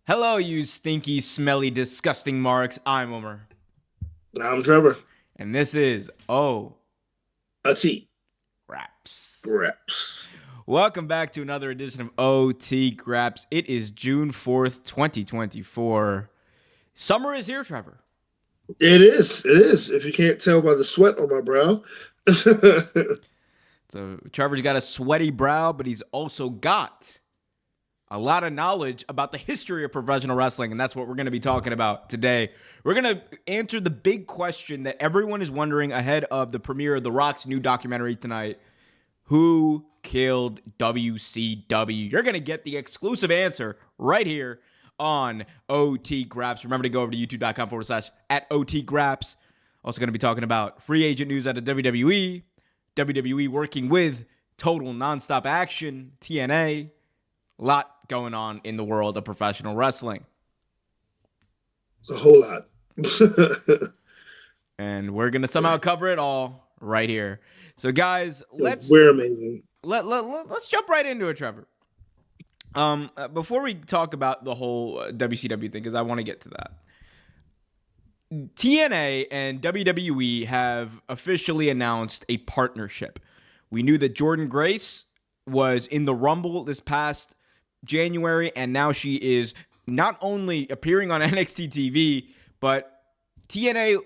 Hello, you stinky, smelly, disgusting marks. I'm Omer. I'm Trevor. And this is OT Graps. Graps. Welcome back to another edition of OT Graps. It is June 4th, 2024. Summer is here, Trevor. It is. It is. If you can't tell by the sweat on my brow. So Trevor's got a sweaty brow, but he's also got a lot of knowledge about the history of professional wrestling, and that's what we're going to be talking about today. We're going to answer the big question that everyone is wondering ahead of the premiere of The Rock's new documentary tonight. Who killed WCW? You're going to get the exclusive answer right here on OT Graps. Remember to go over to youtube.com/@OT Also going to be talking about free agent news out of WWE, WWE working with Total Nonstop Action, TNA. A lot going on in the world of professional wrestling. It's a whole lot. And we're going to somehow cover it all right here. So guys, we're amazing. Let's jump right into it, Trevor. Before we talk about the whole WCW thing, because I want to get to that. TNA and WWE have officially announced a partnership. We knew that Jordynne Grace was in the Rumble this past January, and now she is not only appearing on NXT TV, but TNA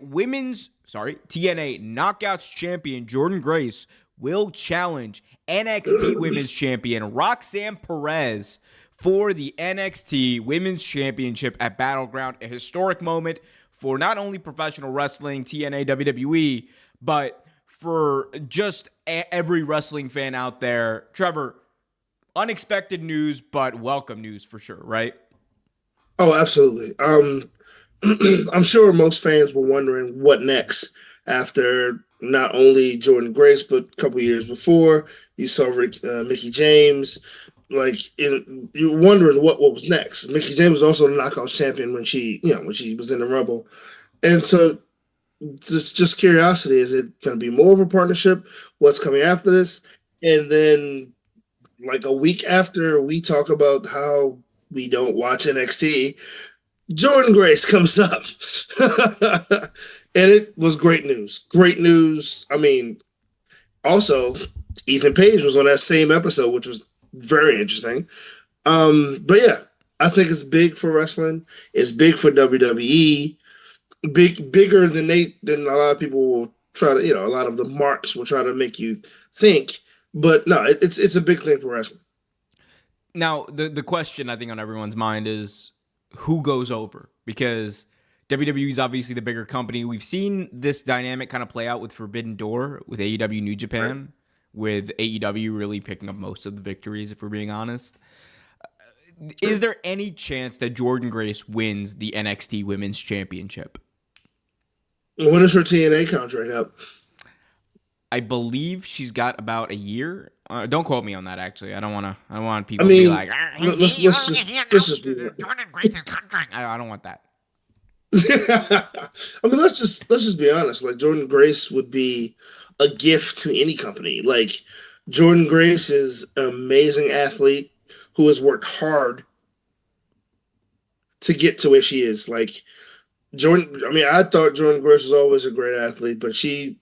Knockouts champion Jordynne Grace will challenge NXT Women's Champion Roxanne Perez for the NXT Women's Championship at Battleground, a historic moment for not only professional wrestling, TNA, WWE, but for just every wrestling fan out there. Trevor, unexpected news, but welcome news for sure, right? Oh, absolutely. I'm sure most fans were wondering what next after not only Jordynne Grace, but a couple years before, you saw Mickie James. You're wondering what was next. Mickie James was also the Knockouts champion when she was in the Rumble, and so this just curiosity: is it going to be more of a partnership? What's coming after this? And then, like a week after we talk about how we don't watch NXT, Jordynne Grace comes up, and it was great news. Great news. I mean, also Ethan Page was on that same episode, which was very interesting. But yeah, I think it's big for wrestling. It's big for WWE. Bigger than a lot of people will try to. A lot of the marks will try to make you think. But no, it's a big thing for wrestling. Now, the question I think on everyone's mind is who goes over? Because WWE is obviously the bigger company. We've seen this dynamic kind of play out with Forbidden Door, with AEW New Japan. Right. With AEW really picking up most of the victories, if we're being honest. Is there any chance that Jordynne Grace wins the NXT Women's Championship? When is her TNA contract up? I believe she's got about a year. Don't quote me on that. Actually, I don't want people to be like, let's just be Jordynne Grace's contract. I don't want that. I mean, let's just be honest. Like, Jordynne Grace would be a gift to any company. Like, Jordynne Grace is an amazing athlete who has worked hard to get to where she is. Like, I thought Jordynne Grace was always a great athlete, but she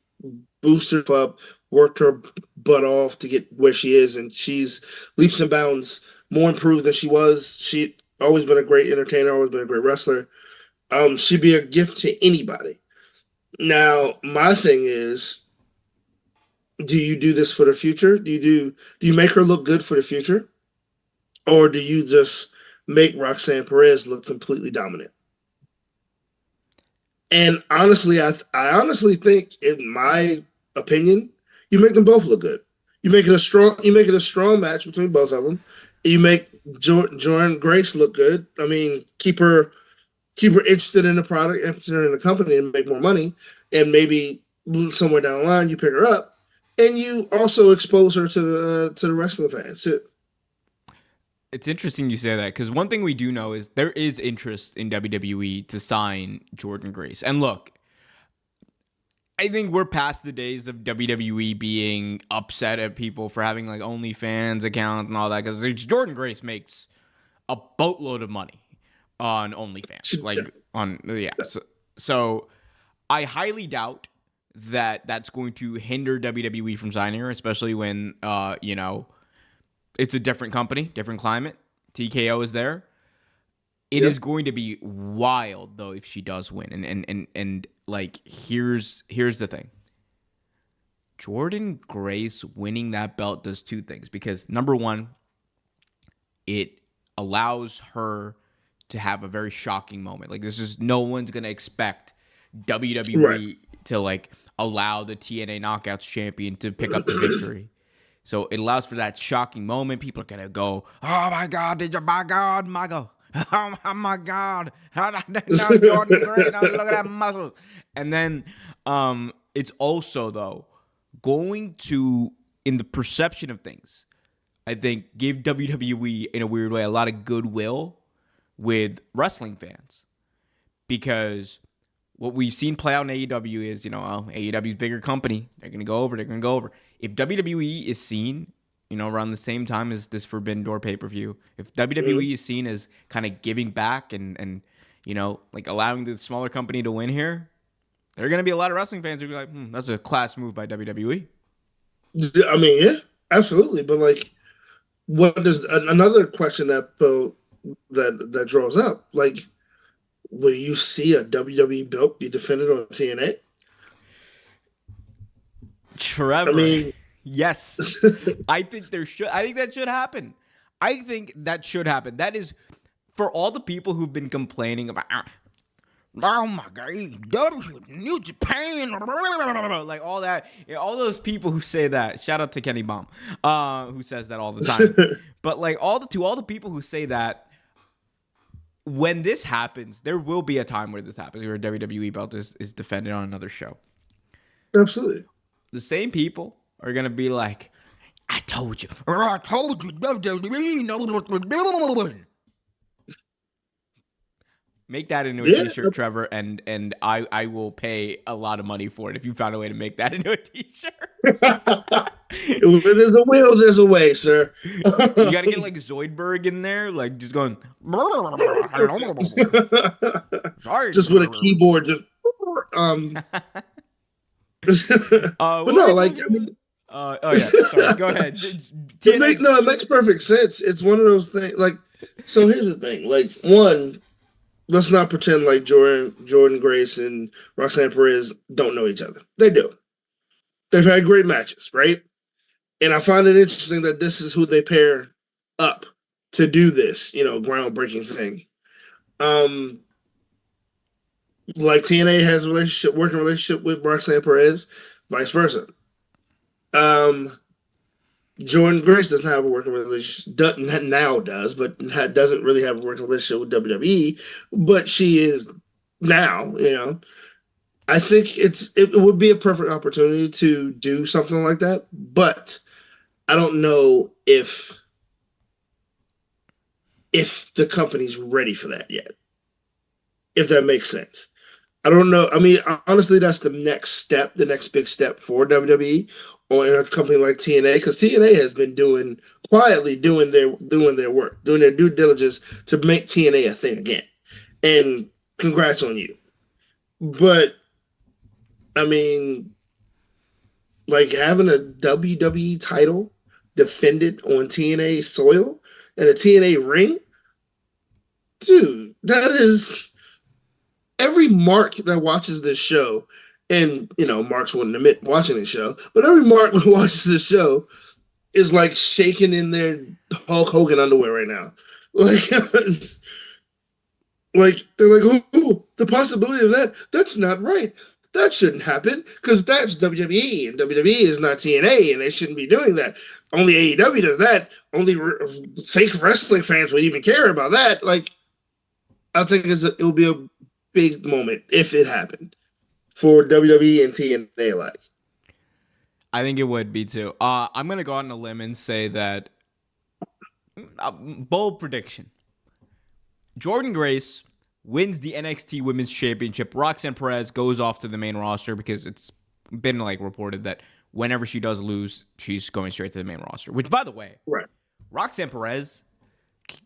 boosted her up, worked her butt off to get where she is, and she's leaps and bounds more improved than she was. She always been a great entertainer, always been a great wrestler. She'd be a gift to anybody. Now, my thing is, do you do this for the future? Do you make her look good for the future? Or do you just make Roxanne Perez look completely dominant? And honestly, I honestly think, in my opinion, you make them both look good. You make it a strong match between both of them. You make Jordynne Grace look good. I mean, keep her interested in the product, interested in the company, and make more money. And maybe somewhere down the line, you pick her up, and you also expose her to the wrestling fans too. It's interesting you say that, because one thing we do know is there is interest in WWE to sign Jordynne Grace. And look, I think we're past the days of WWE being upset at people for having like OnlyFans accounts and all that, because Jordynne Grace makes a boatload of money. on She, OnlyFans. Like on yeah. So I highly doubt that that's going to hinder WWE from signing her, especially when it's a different company, different climate. TKO is there. It yeah, is going to be wild though if she does win. And like here's the thing. Jordan Grace winning that belt does two things because number one, it allows her to have a very shocking moment. Like this is no one's gonna expect right. WWE to like allow the TNA Knockouts champion to pick up the victory. So it allows for that shocking moment. People are gonna go, "Oh my God! Did you? My God! My God! Oh my God! Now Jordan Gray! Now look at that muscle!" And then, it's also though going to in the perception of things. I think give WWE in a weird way a lot of goodwill with wrestling fans because what we've seen play out in AEW is, AEW's bigger company. They're going to go over. They're going to go over. If WWE is seen, around the same time as this Forbidden Door pay-per-view, if WWE is seen as kind of giving back and like allowing the smaller company to win here, there are going to be a lot of wrestling fans who are like, that's a class move by WWE. I mean, yeah, absolutely. But like, what does another question that draws up? Like, will you see a WWE belt be defended on TNA? I Trevor, mean, yes. I think that should happen. I think that should happen. That is for all the people who've been complaining about oh my God, New Japan, like all that, all those people who say that. Shout out to Kenny Baum, who says that all the time. But like all the people who say that, when this happens, there will be a time where this happens, where a WWE belt is defended on another show. absolutely. The same people are gonna be like, "I told you, WWE knows what we're doing." Make that into a t-shirt, Trevor, and I will pay a lot of money for it if you found a way to make that into a t-shirt. Where there's a will, there's a way, sir. You gotta get like Zoidberg in there, like just going. Sorry, just with a keyboard, just but no, like I mean, oh yeah, sorry. Go ahead. it makes perfect sense. It's one of those things. Like, so here's the thing. Like, one, let's not pretend like Jordan Grace and Roxanne Perez don't know each other. They do. They've had great matches, right? And I find it interesting that this is who they pair up to do this, groundbreaking thing. Like TNA has a working relationship with Roxanne Perez, vice versa. Jordan Grace doesn't have a working relationship. Now does, but doesn't really have a working relationship with WWE. But she is now. I think it would be a perfect opportunity to do something like that. But I don't know if the company's ready for that yet. If that makes sense. I don't know. I mean, honestly, that's the next step, the next big step for WWE or in a company like TNA, because TNA has been quietly doing their work, doing their due diligence to make TNA a thing again. And congrats on you. But I mean, like having a WWE title defended on TNA soil and a TNA ring, dude, that is. Every Mark that watches this show, and Marks wouldn't admit watching this show, but every Mark that watches this show is like shaking in their Hulk Hogan underwear right now. Like, like they're like, oh, the possibility of that's not right. That shouldn't happen because that's WWE and WWE is not TNA and they shouldn't be doing that. Only AEW does that. Only fake wrestling fans would even care about that. Like, I think it will be a big moment if it happened for WWE and TNA alike. I think it would be too. I'm gonna go out on a limb and say that bold prediction: Jordan Grace wins the NXT Women's Championship. Roxanne Perez goes off to the main roster because it's been like reported that whenever she does lose, she's going straight to the main roster. Which, by the way, right, Roxanne Perez.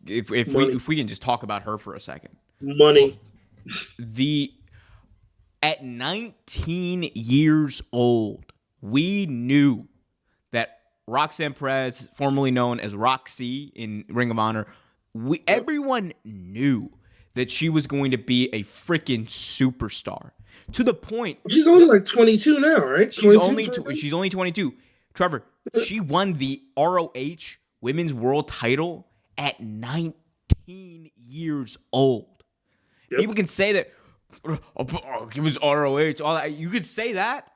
If we can just talk about her for a second. Money. The At 19 years old, we knew that Roxanne Perez, formerly known as Roxy in Ring of Honor, everyone knew that she was going to be a freaking superstar. To the point, She's only like 22 now, right? 22, she's only 22. Trevor, she won the ROH Women's World Title at 19 years old. Yep. People can say that it was ROH, all that. You could say that,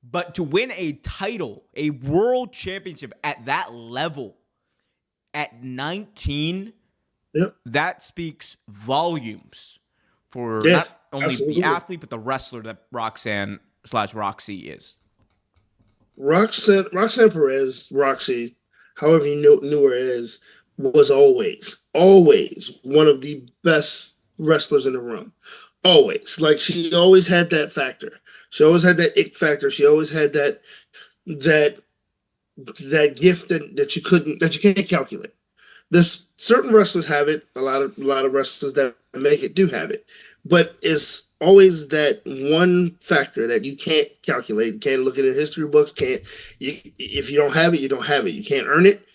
but to win a title, a world championship at that level, at 19, Yep. that speaks volumes for Yeah, not only absolutely. the athlete, but the wrestler that Roxanne/Roxy is. Roxanne Perez, Roxy, however you knew her as, was always one of the best wrestlers in the room. Always. Like she always had that factor. She always had that ick factor. She always had that that gift that you can't calculate. This certain wrestlers have it. A lot of wrestlers that make it do have it, but it's always that one factor that you can't calculate. You can't look at it in history books. If you don't have it, you don't have it. You can't earn it,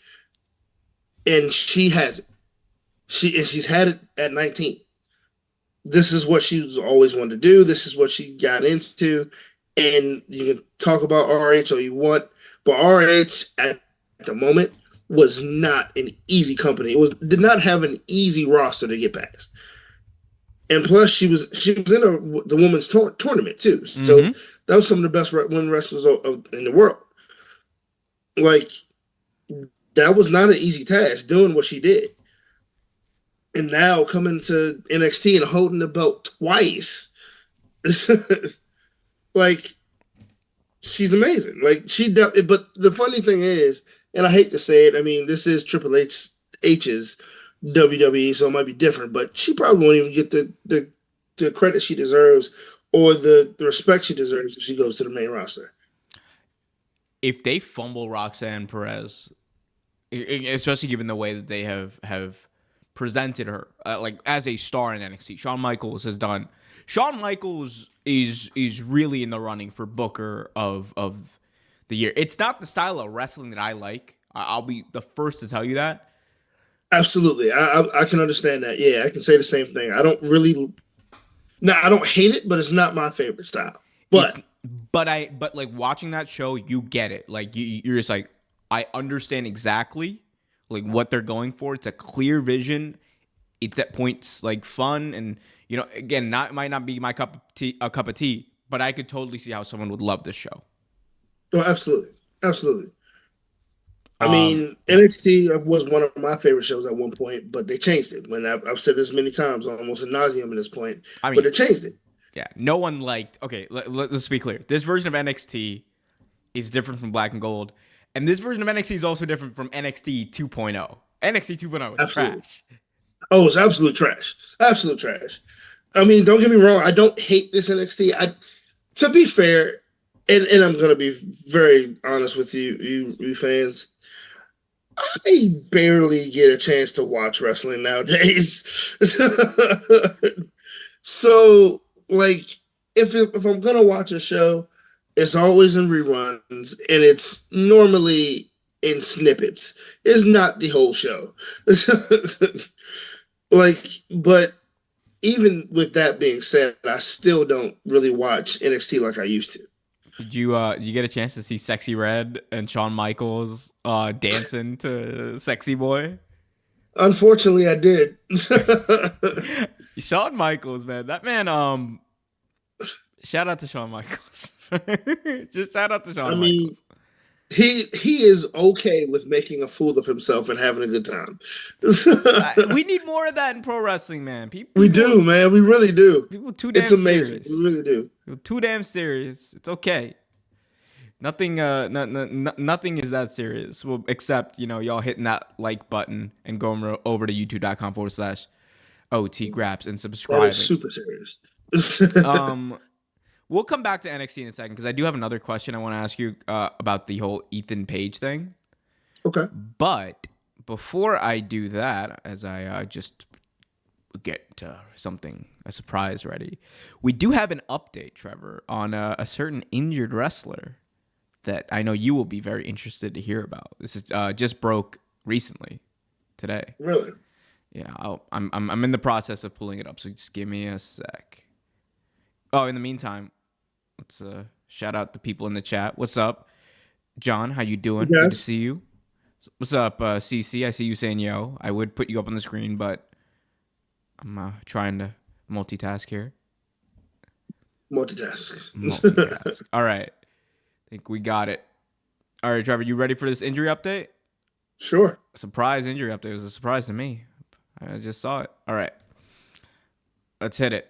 and she has it. She's had it at 19. This is what she's always wanted to do. This is what she got into, and you can talk about RH all you want, but RH at the moment was not an easy company. Did not have an easy roster to get past. And plus, she was in the women's tournament too. So that was some of the best women wrestlers in the world. Like that was not an easy task doing what she did. And now coming to NXT and holding the belt twice, like she's amazing. Like but the funny thing is, and I hate to say it, I mean, this is Triple H's WWE, so it might be different, but she probably won't even get the credit she deserves or the respect she deserves if she goes to the main roster. If they fumble Roxanne Perez, especially given the way that they have presented her like as a star in NXT, Shawn Michaels has done. Shawn Michaels is really in the running for Booker of the year. It's not the style of wrestling that I like. I'll be the first to tell you that. Absolutely, I can understand that. Yeah, I can say the same thing. I don't really, no, I don't hate it, but it's not my favorite style. But like watching that show, you get it. Like you're just like, I understand exactly like what they're going for. It's a clear vision. It's at points like fun, and again, might not be my cup of tea, but I could totally see how someone would love this show. Oh, absolutely. I mean, NXT was one of my favorite shows at one point, but they changed it. When I've said this many times, almost ad nauseum at this point, but they changed it. Yeah, no one liked. Okay, let's be clear. This version of NXT is different from Black and Gold, and this version of NXT is also different from NXT 2.0. NXT 2.0 is trash. Oh, it's absolute trash. Absolute trash. I mean, don't get me wrong. I don't hate this NXT. To be fair, and I'm gonna be very honest with you fans. I barely get a chance to watch wrestling nowadays. So, like, if I'm gonna watch a show, it's always in reruns, and it's normally in snippets. It's not the whole show. Like, but even with that being said, I still don't really watch NXT like I used to. Did you get a chance to see Sexy Red and Shawn Michaels dancing to Sexy Boy? Unfortunately, I did. Shawn Michaels, man. That man, shout out to Shawn Michaels. Just shout out to Shawn Michaels. Mean, he is okay with making a fool of himself and having a good time. We need more of that in pro wrestling, man. We do, man. We really do. People too damn It's amazing. serious. We really do. People too damn serious. It's okay. Nothing nothing is that serious. Well, except, y'all hitting that like button and going over to youtube.com/OT Graps and subscribing. That is super serious. We'll come back to NXT in a second because I do have another question I want to ask you about the whole Ethan Page thing. Okay. But before I do that, as I just get a surprise ready. We do have an update, Trevor, on a certain injured wrestler that I know you will be very interested to hear about. This is just broke recently today. Really? Yeah, I'm in the process of pulling it up, so just give me a sec. Oh, in the meantime, let's shout out the people in the chat. What's up, John? How you doing? Good to Yes. see you. What's up, CC? I see you saying yo. I would put you up on the screen, but I'm trying to multitask here. Multitask. Multitask. All right. I think we got it. All right, Trevor, you ready for this injury update? Sure. Surprise injury update. It was a surprise to me. I just saw it. All right. Let's hit it.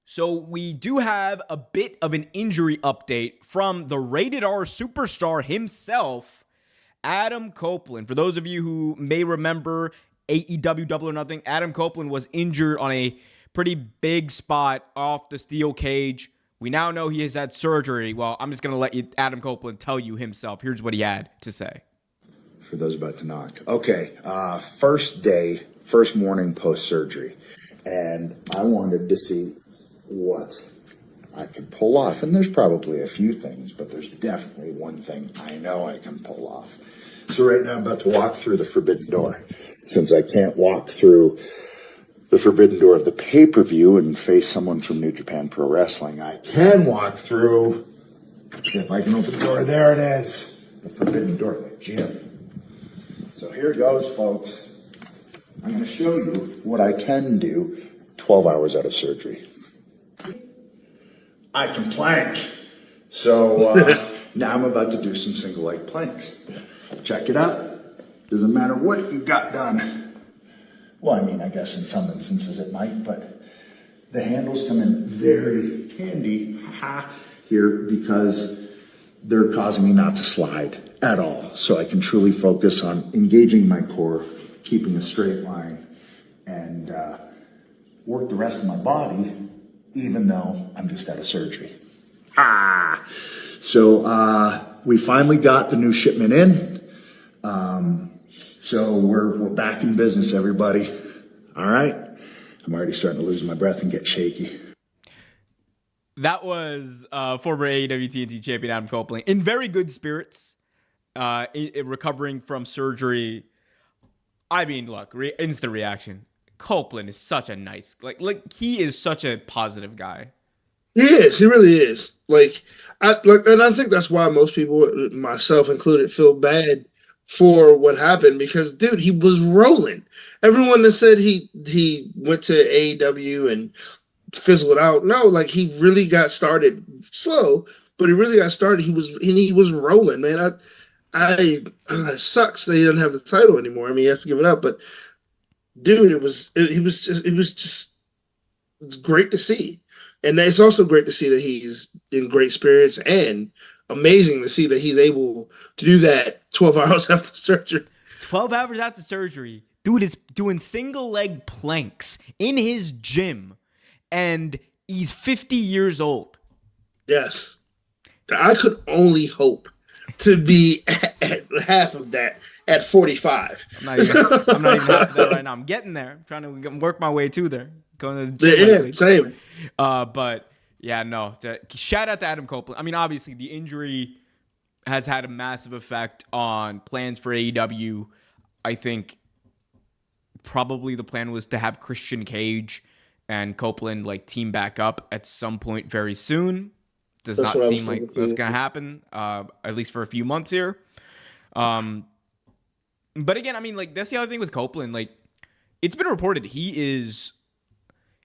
So we do have a bit of an injury update from the Rated R superstar himself, Adam Copeland. For those of you who may remember AEW Double or Nothing, Adam Copeland was injured on a pretty big spot off the steel cage. We now know he has had surgery. Well, I'm just going to let Adam Copeland tell you himself. Here's what he had to say. For those about to knock. Okay, first morning post-surgery. And I wanted to see what I could pull off. And there's probably a few things, but there's definitely one thing I know I can pull off. So right now I'm about to walk through the forbidden door. Since I can't walk through the forbidden door of the pay-per-view and face someone from New Japan Pro Wrestling, I can walk through, if I can open the door, there it is, the forbidden door of the gym. So here goes, folks. I'm going to show you what I can do 12 hours out of surgery. I can plank. So now I'm about to do some single leg planks. Check it out. Doesn't matter what you got done. Well, I mean, I guess in some instances it might, but the handles come in very handy here because they're causing me not to slide at all. So I can truly focus on engaging my core, keeping a straight line, and work the rest of my body, even though I'm just out of surgery. So we finally got the new shipment in. So we're back in business, everybody. All right. I'm already starting to lose my breath and get shaky. That was former AEW TNT champion Adam Copeland in very good spirits, recovering from surgery. I mean, look, instant reaction. Copeland is such a nice, like he is such a positive guy. He is. He really is. And I think that's why most people, myself included, feel bad for what happened because, dude, he was rolling. Everyone that said he went to AEW and fizzled out, no, like he really got started slow, but he really got started. He was rolling, man. It sucks that he doesn't have the title anymore. I mean, he has to give it up, but dude, it was just great to see. And it's also great to see that he's in great spirits and amazing to see that he's able to do that 12 hours after surgery. 12 hours after surgery, dude is doing single leg planks in his gym, and he's 50 years old. Yes. I could only hope to be at half of that at 45. I'm not even half of that right now. I'm getting there. I'm trying to work my way to there. Going to the gym lately. Same. But yeah, no. Shout out to Adam Copeland. I mean, obviously the injury has had a massive effect on plans for AEW. I think probably the plan was to have Christian Cage and Copeland team back up at some point very soon. Does not seem like that's going to happen, at least for a few months here. But again, I mean, that's the other thing with Copeland. It's been reported he's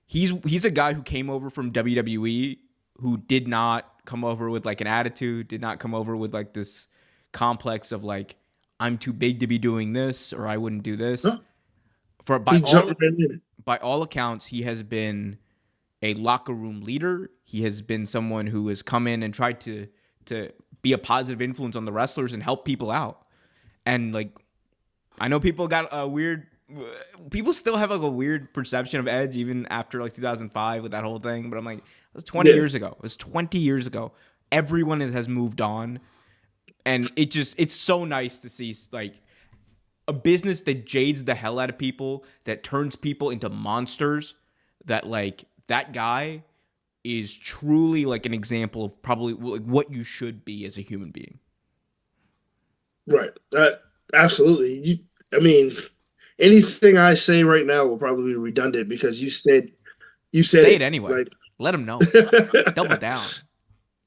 a guy who came over from WWE, who did not come over with an attitude, did not come over with this complex of I'm too big to be doing this, or I wouldn't do this. Huh? By all accounts, he has been a locker room leader. He has been someone who has come in and tried to be a positive influence on the wrestlers and help people out. And I know people got people still have a weird perception of Edge even after 2005 with that whole thing. But I'm it was 20 years ago. It was 20 years ago. Everyone has moved on. And it's so nice to see a business that jades the hell out of people, that turns people into monsters, that like that guy is truly like an example of probably like what you should be as a human being. Right. Absolutely. I mean, anything I say right now will probably be redundant because you said Say it it. anyway. Like, Let him know. Double down.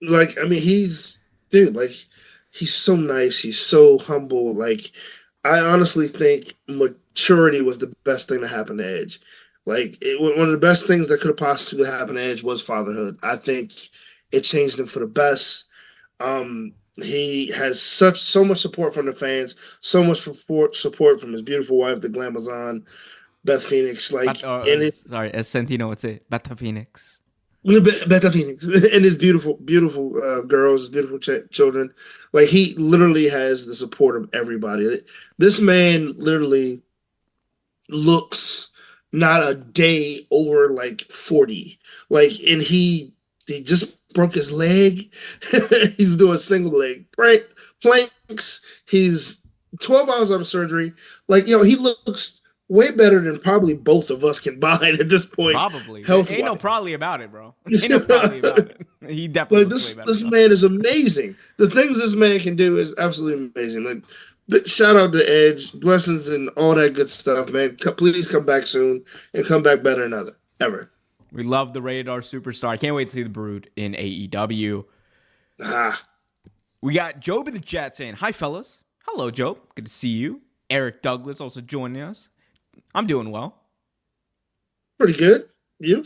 like I mean, dude. Like, he's so nice. He's so humble. Like, I honestly think maturity was the best thing to happen to Edge. Like, one of the best things that could have possibly happened to Edge was fatherhood. I think it changed him for the best. He has so much support from the fans, so much support from his beautiful wife, the Glamazon, Beth Phoenix. Like, and it's sorry, as Santino would say, Beta Phoenix. Beth Phoenix and his beautiful girls, beautiful children. Like, he literally has the support of everybody. This man literally looks not a day over like 40. Like, and he just broke his leg. He's doing single leg planks. He's 12 hours out of surgery. Like, he looks way better than probably both of us combined at this point. Probably. Health Ain't no probably about it, bro. Ain't no probably about it. He definitely like, looks way better. this man is amazing. The things this man can do is absolutely amazing. Like, shout out to Edge, blessings and all that good stuff, man. Please come back soon and come back better than ever. We love the Rated R Superstar. I can't wait to see the Brood in AEW. We got Job in the chat saying, hi, fellas. Hello, Job. Good to see you. Eric Douglas also joining us. I'm doing well. Pretty good. You?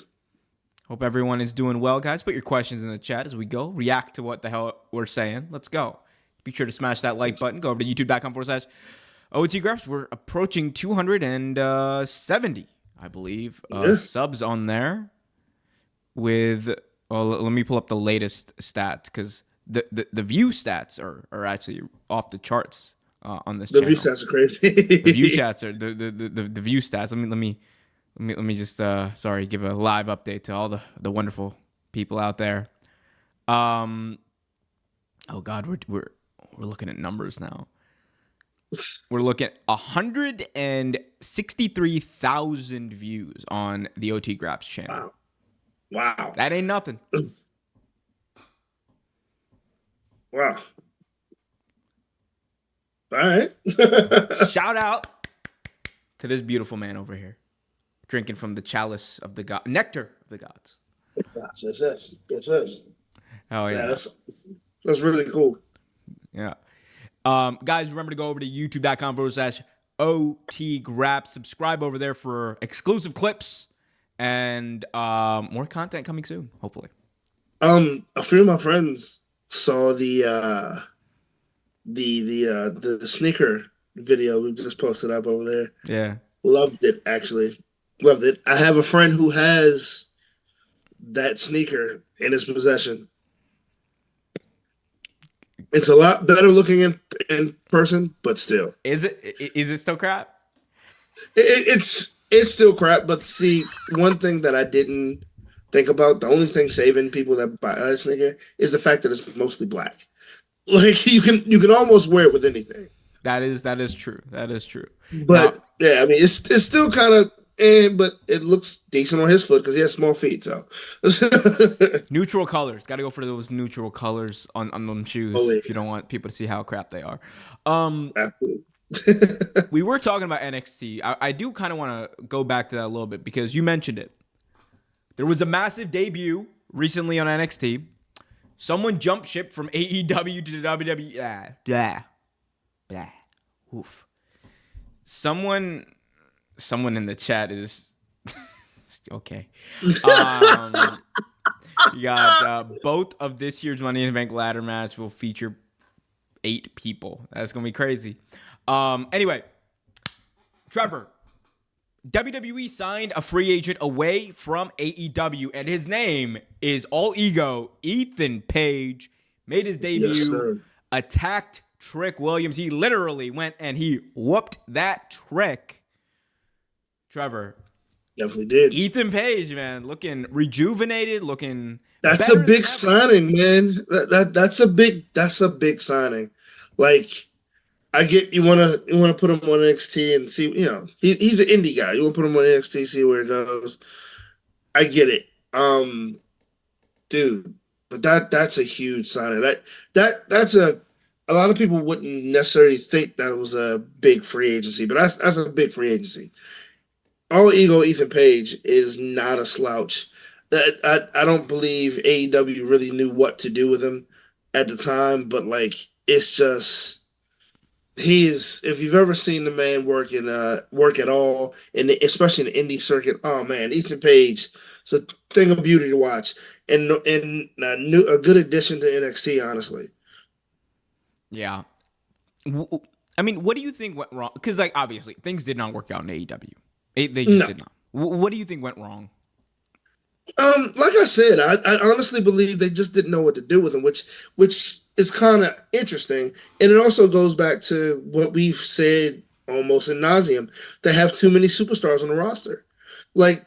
Hope everyone is doing well, guys. Put your questions in the chat as we go. React to what the hell we're saying. Let's go. Be sure to smash that like button. Go over to youtube.com/OT Graps. We're approaching 270, I believe, subs on there. Let me pull up the latest stats because the view stats are actually off the charts on this channel. The view stats are crazy. The view stats are the view stats. Let me just give a live update to all the wonderful people out there. Oh God, we're looking at numbers now. We're looking at 163,000 views on the OT Graps channel. Wow. That ain't nothing. Wow. All right. Shout out to this beautiful man over here, drinking from the chalice of the god, nectar of the gods. Yes. Oh yeah, that's really cool. Yeah. Guys, remember to go over to youtube.com/OT Graps. Subscribe over there for exclusive clips and more content coming soon, hopefully. A few of my friends saw the sneaker video we just posted up over there. Yeah. Loved it, actually. Loved it. I have a friend who has that sneaker in his possession. It's a lot better looking in person, but still. Is it still crap? It's still crap, but see, one thing that I didn't think about, the only thing saving people that buy a sneaker is the fact that it's mostly black. Like, you can almost wear it with anything. That is true. That is true. But yeah, I mean, it's still kind of but it looks decent on his foot because he has small feet. So neutral colors, got to go for those neutral colors on them shoes. Always. If you don't want people to see how crap they are. Absolutely. We were talking about NXT. I do kind of want to go back to that a little bit because you mentioned it. There was a massive debut recently on NXT. Someone jumped ship from AEW to the WWE. Oof. Someone in the chat is okay. You got both of this year's Money in the Bank ladder match will feature 8 people. That's gonna be crazy. Anyway, Trevor, WWE signed a free agent away from AEW, and his name is all ego. Ethan Page made his debut, Yes, attacked Trick Williams. He literally went and he whooped that Trick. Trevor. Definitely did. Ethan Page, man, looking rejuvenated, looking. That's a big signing, man. That's a big signing. Like, I get you wanna put him on NXT and see, he's an indie guy. You wanna put him on NXT, see where it goes. I get it. Dude, but that's a huge signing. That's a lot of people wouldn't necessarily think that was a big free agency, but that's a big free agency. All ego Ethan Page is not a slouch. I don't believe AEW really knew what to do with him at the time, but like it's just he is. If you've ever seen the man work at all, especially in the indie circuit, oh man, Ethan Page is a thing of beauty to watch, and a good addition to NXT, honestly. Yeah. I mean, what do you think went wrong? Because, like, obviously, things did not work out in AEW. They just No. did not. What do you think went wrong? Like I said, I honestly believe they just didn't know what to do with him, which is kind of interesting, and it also goes back to what we've said almost in nauseum. They have too many superstars on the roster. Like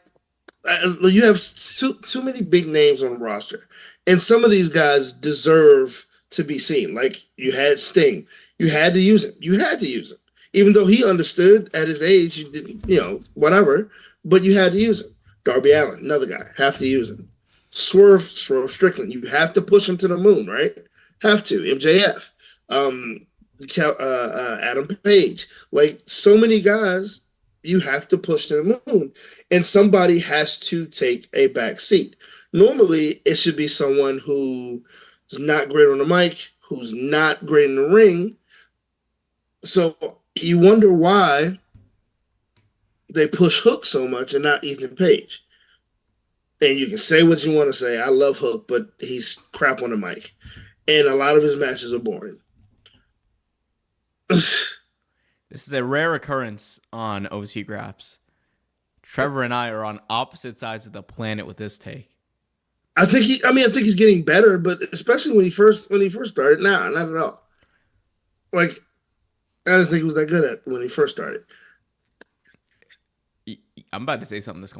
you have too many big names on the roster, and some of these guys deserve to be seen. Like you had Sting, you had to use him. You had to use him, even though he understood at his age, you didn't, whatever. But you had to use him. Darby Allin, another guy, have to use him. Swerve Strickland, you have to push him to the moon, right? Have to. MJF, Adam Page, like so many guys, you have to push to the moon, and somebody has to take a back seat. Normally, it should be someone who's not great on the mic, who's not great in the ring. So you wonder why they push Hook so much and not Ethan Page. And you can say what you want to say. I love Hook, but he's crap on the mic. And a lot of his matches are boring. This is a rare occurrence on OC Graps. Trevor and I are on opposite sides of the planet with this take. I think he's getting better, but especially when he first started, not at all. Like, I didn't think he was that good at when he first started. I'm about to say something that's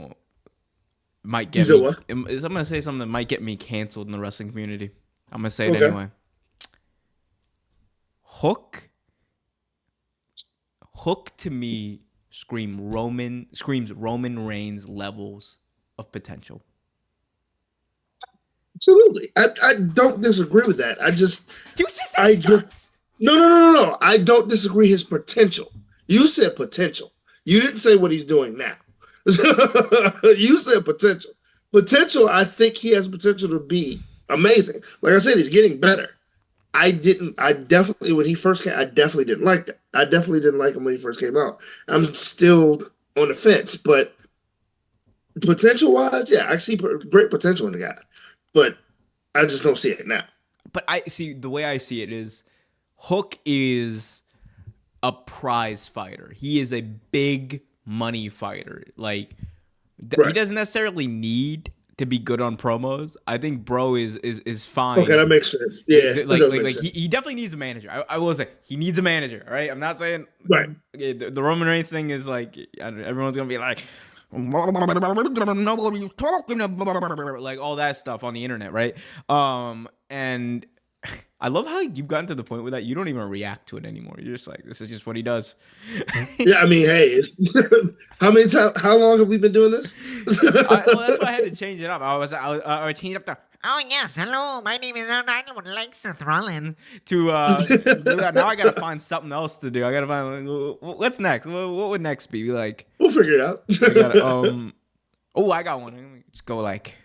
might get me. What? I'm gonna say something that might get me canceled in the wrestling community. I'm gonna say it Okay. anyway. Hook to me screams Roman Reigns levels of potential. Absolutely, I don't disagree with that. No. I don't disagree his potential. You said potential. You didn't say what he's doing now. You said potential. Potential, I think he has potential to be amazing. Like I said, he's getting better. When he first came, I definitely didn't like that. I definitely didn't like him when he first came out. I'm still on the fence, but potential-wise, yeah, I see great potential in the guy. But I just don't see it now. But I see, the way I see it is Hook is a prize fighter. He is a big money fighter. Like, He doesn't necessarily need to be good on promos. I think bro is fine. Okay, that makes sense. Yeah, he definitely needs a manager. I will say he needs a manager. All right, I'm not saying right. Okay, the Roman Reigns thing is like everyone's gonna be like, nobody talking about like all that stuff on the internet, right? And I love how you've gotten to the point where that you don't even react to it anymore. You're just like, this is just what he does. Yeah, I mean, hey, how long have we been doing this? Well, that's why I had to change it up. I changed up the, oh yes, hello, my name is I would like Seth Rollins. to do that. Now I gotta find something else to do. I gotta find what's next. What would next be like? We'll figure it out. I got one. Let me just go like.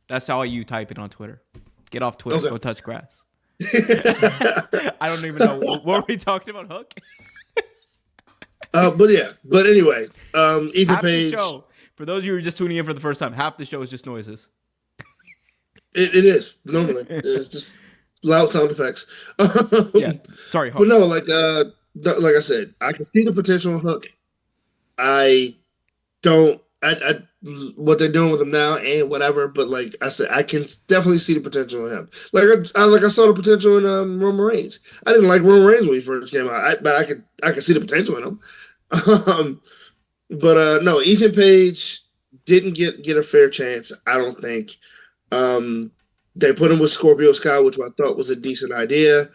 That's how you type it on Twitter. Get off Twitter. Okay. Go touch grass. I don't even know. What were we talking about, Hook? But anyway, Ethan Half Page. the show, for those of you who are just tuning in for the first time, half the show is just noises. It is normally it's just loud sound effects. Yeah, sorry, Hook. But no, like I said, I can see the potential in Hook. I don't. What they're doing with him now and whatever, but like I said, I can definitely see the potential in him. Like I saw the potential in Roman Reigns. I didn't like Roman Reigns when he first came out, but I could see the potential in him. No, Ethan Page didn't get a fair chance. I don't think. They put him with Scorpio Sky, which I thought was a decent idea,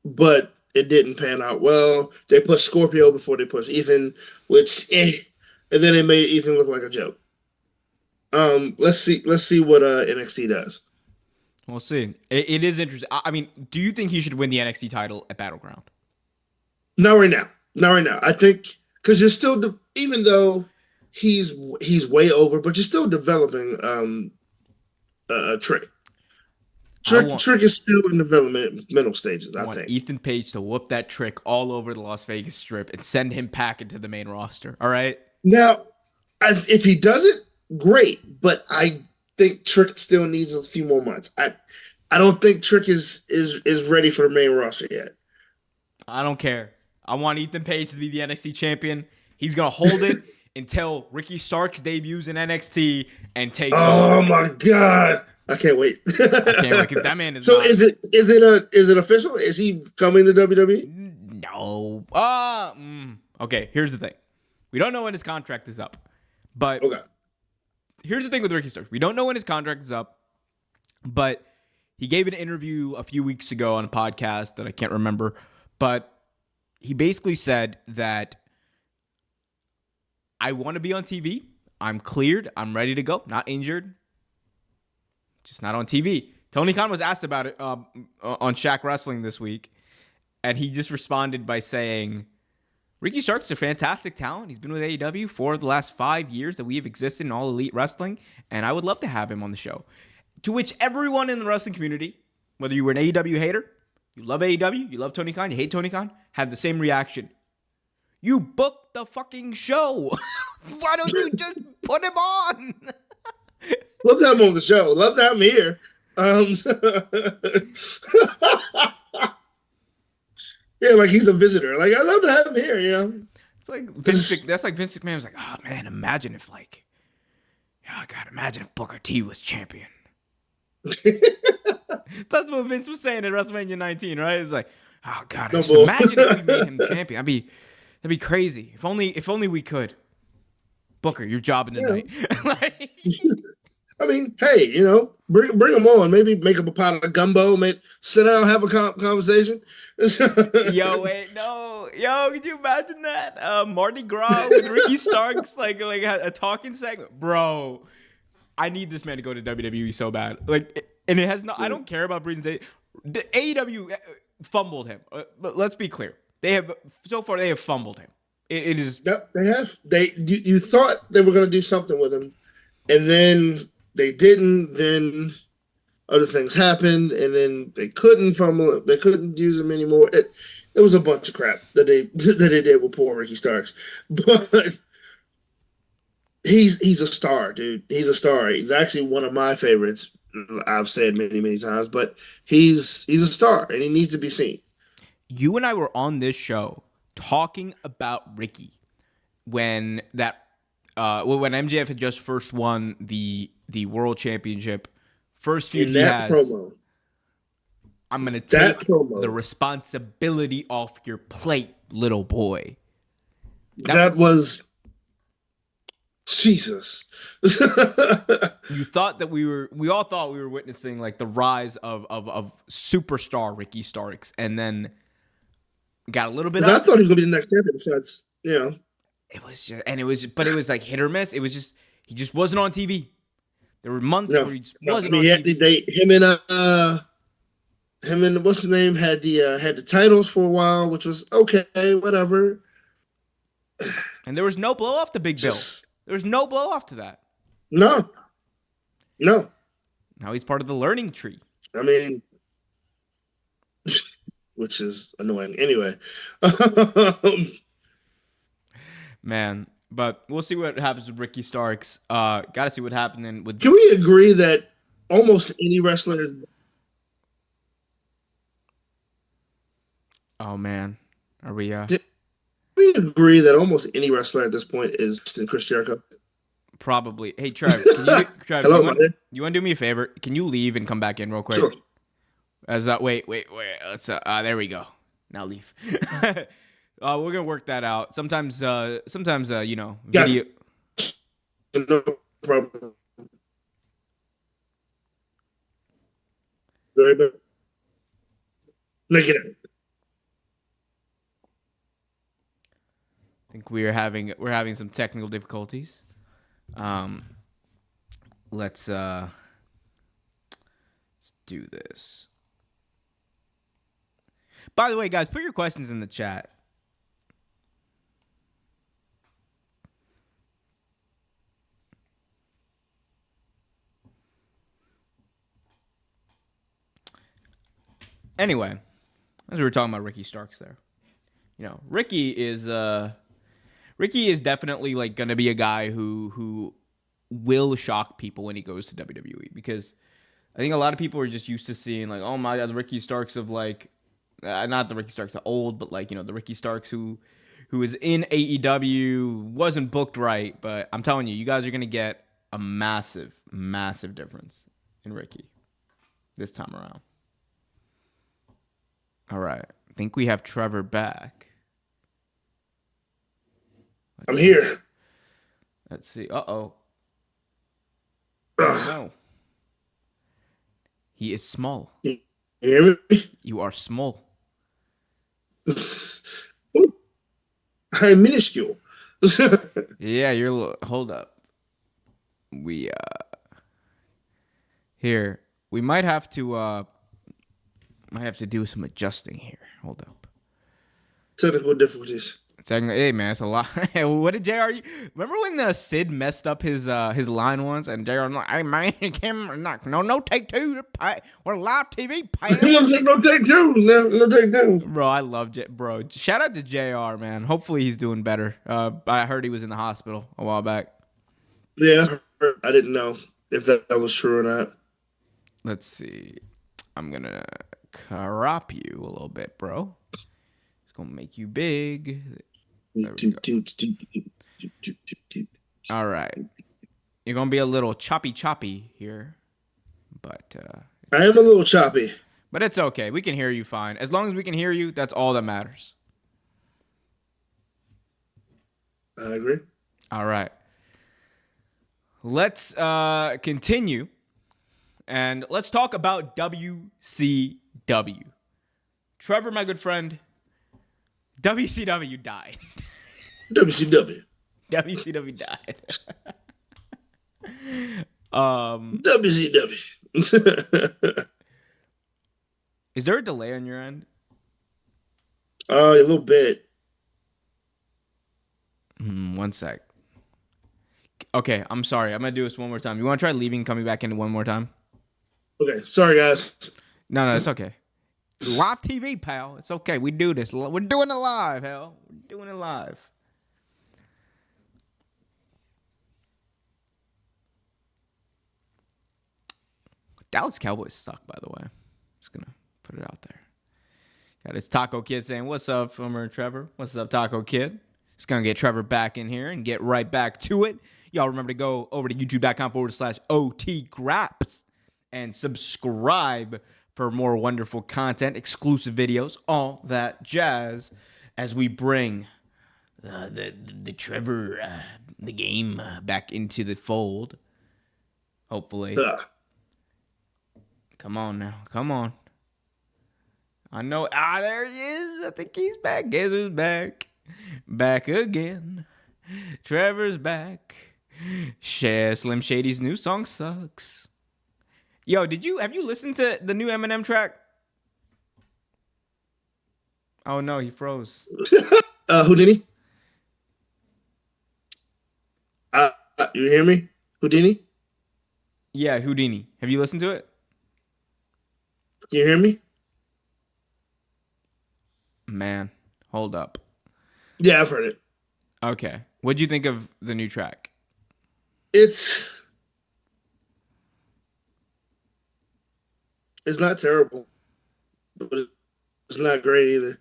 but it didn't pan out well. They put Scorpio before they pushed Ethan, which and then they made Ethan look like a joke. Let's see what NXT does. We'll see. It is interesting. I mean, do you think he should win the NXT title at Battleground? Not right now. Not right now. I think because you're still, even though he's way over, but you're still developing Trick. Trick is still in developmental stages. I think Ethan Page to whoop that Trick all over the Las Vegas Strip and send him packing to the main roster. All right. Now, if he does it, great. But I think Trick still needs a few more months. I don't think Trick is ready for the main roster yet. I don't care. I want Ethan Page to be the NXT champion. He's gonna hold it until Ricky Starks debuts in NXT and takes over. Oh my God. I can't wait. I can't wait. That man is. So is it official? Is he coming to WWE? No. Okay. Here's the thing. We don't know when his contract is up, but okay. Here's the thing with Ricky Starks. We don't know when his contract is up, but he gave an interview a few weeks ago on a podcast that I can't remember, but he basically said that I want to be on TV. I'm cleared. I'm ready to go. Not injured. Just not on TV. Tony Khan was asked about it on Shaq Wrestling this week, and he just responded by saying, Ricky Starks is a fantastic talent. He's been with AEW for the last 5 years that we have existed in All Elite Wrestling, and I would love to have him on the show. To which everyone in the wrestling community, whether you were an AEW hater, you love AEW, you love Tony Khan, you hate Tony Khan, had the same reaction. You booked the fucking show. Why don't you just put him on? Love to have him on the show. Love to have him here. Yeah, like he's a visitor. Like, I love to have him here, you know? It's like that's like Vince McMahon was like, oh man, imagine if Booker T was champion. That's what Vince was saying at WrestleMania 19, right? It's like, oh God, just imagine if we made him champion. That'd be crazy. If only we could. Booker, you're jobbing tonight. Like, I mean, hey, you know, bring him on. Maybe make up a pot of gumbo. Sit down, have a conversation. Yo, could you imagine that? Mardi Gras with Ricky Starks, like a talking segment, bro. I need this man to go to WWE so bad. Like, and it has no. I don't care about Breeze's day. The AEW fumbled him. But let's be clear. They have fumbled him. It is. Yep, they have. You thought they were going to do something with him, and then they didn't. Then other things happened, and then they couldn't fumble. They couldn't use him anymore. It was a bunch of crap that they did with poor Ricky Starks. But he's a star, dude. He's a star. He's actually one of my favorites. I've said many times, but he's a star, and he needs to be seen. You and I were on this show talking about Ricky when MJF had just first won the world championship. First feud in that promo. I'm gonna take the responsibility off your plate, little boy. That was Jesus. You thought that we all thought we were witnessing like the rise of superstar Ricky Starks, and then got a little bit. I thought he was gonna be the next champion. Besides, you know, but it was like hit or miss. It was just he just wasn't on TV. There were months where he just wasn't on TV. Him and what's his name had the titles for a while, which was okay, whatever. And there was no blow off to Big Bill. There was no blow off to that. No. Now he's part of the learning tree. I mean, which is annoying. Anyway, man. But we'll see what happens with Ricky Starks. Got to see what happened with. Can we agree that almost any wrestler is? Oh man, are we? Can we agree that almost any wrestler at this point is Chris Jericho? Probably. Hey, Trev. Hello, you want to do me a favor? Can you leave and come back in real quick? Sure. Wait. Let's. There we go. Now leave. We're gonna work that out. Sometimes, you know, video. No problem. very bad. Make it out. I think we're having some technical difficulties. Let's do this. By the way, guys, put your questions in the chat. Anyway, as we were talking about Ricky Starks there, Ricky is definitely like gonna be a guy who will shock people when he goes to WWE, because I think a lot of people are just used to seeing like, oh my God, the Ricky Starks of like, not the Ricky Starks of old, but like, the Ricky Starks who is in AEW, wasn't booked right. But I'm telling you, you guys are going to get a massive, massive difference in Ricky this time around. All right. I think we have Trevor back. I'm here. Let's see. Uh-oh. Oh, no. He is small. You hear me? You are small. I am minuscule. Yeah, hold up. We here. We might have to do some adjusting here. Hold up. Technical difficulties. Hey man, it's a lot. What did JR? Remember when Sid messed up his line once, and JR was like, "Hey man, camera, no take two. We're live TV, pal." No take two. No take two. Bro, I love bro. Shout out to JR, man. Hopefully he's doing better. I heard he was in the hospital a while back. Yeah, I didn't know if that was true or not. Let's see. I'm gonna crop you a little bit, bro. It's gonna make you big. There we go. All right. You're going to be a little choppy here. But I am a little choppy. But it's okay. We can hear you fine. As long as we can hear you, that's all that matters. I agree. All right. Let's continue. And let's talk about WCW. Trevor, my good friend, WCW died. WCW. WCW died. WCW. Is there a delay on your end? A little bit. 1 sec. Okay, I'm sorry. I'm going to do this one more time. You want to try leaving and coming back in one more time? Okay, sorry guys. No, it's okay. Live TV, pal. It's okay. We do this. We're doing it live, hell. We're doing it live. Dallas Cowboys suck, by the way. Just going to put it out there. Got his Taco Kid saying, what's up, former Trevor? What's up, Taco Kid? Just going to get Trevor back in here and get right back to it. Y'all remember to go over to youtube.com/OT Graps and subscribe for more wonderful content, exclusive videos, all that jazz, as we bring the Trevor, the game back into the fold. Hopefully. Come on now. Come on. I know. There he is. I think he's back. Guess who's back? Back again. Trevor's back. Slim Shady's new song sucks. Yo, have you listened to the new Eminem track? Oh no, he froze. Houdini? You hear me? Houdini? Yeah, Houdini. Have you listened to it? Can you hear me? Man, hold up. Yeah, I've heard it. Okay. What'd you think of the new track? It's not terrible, but it's not great either.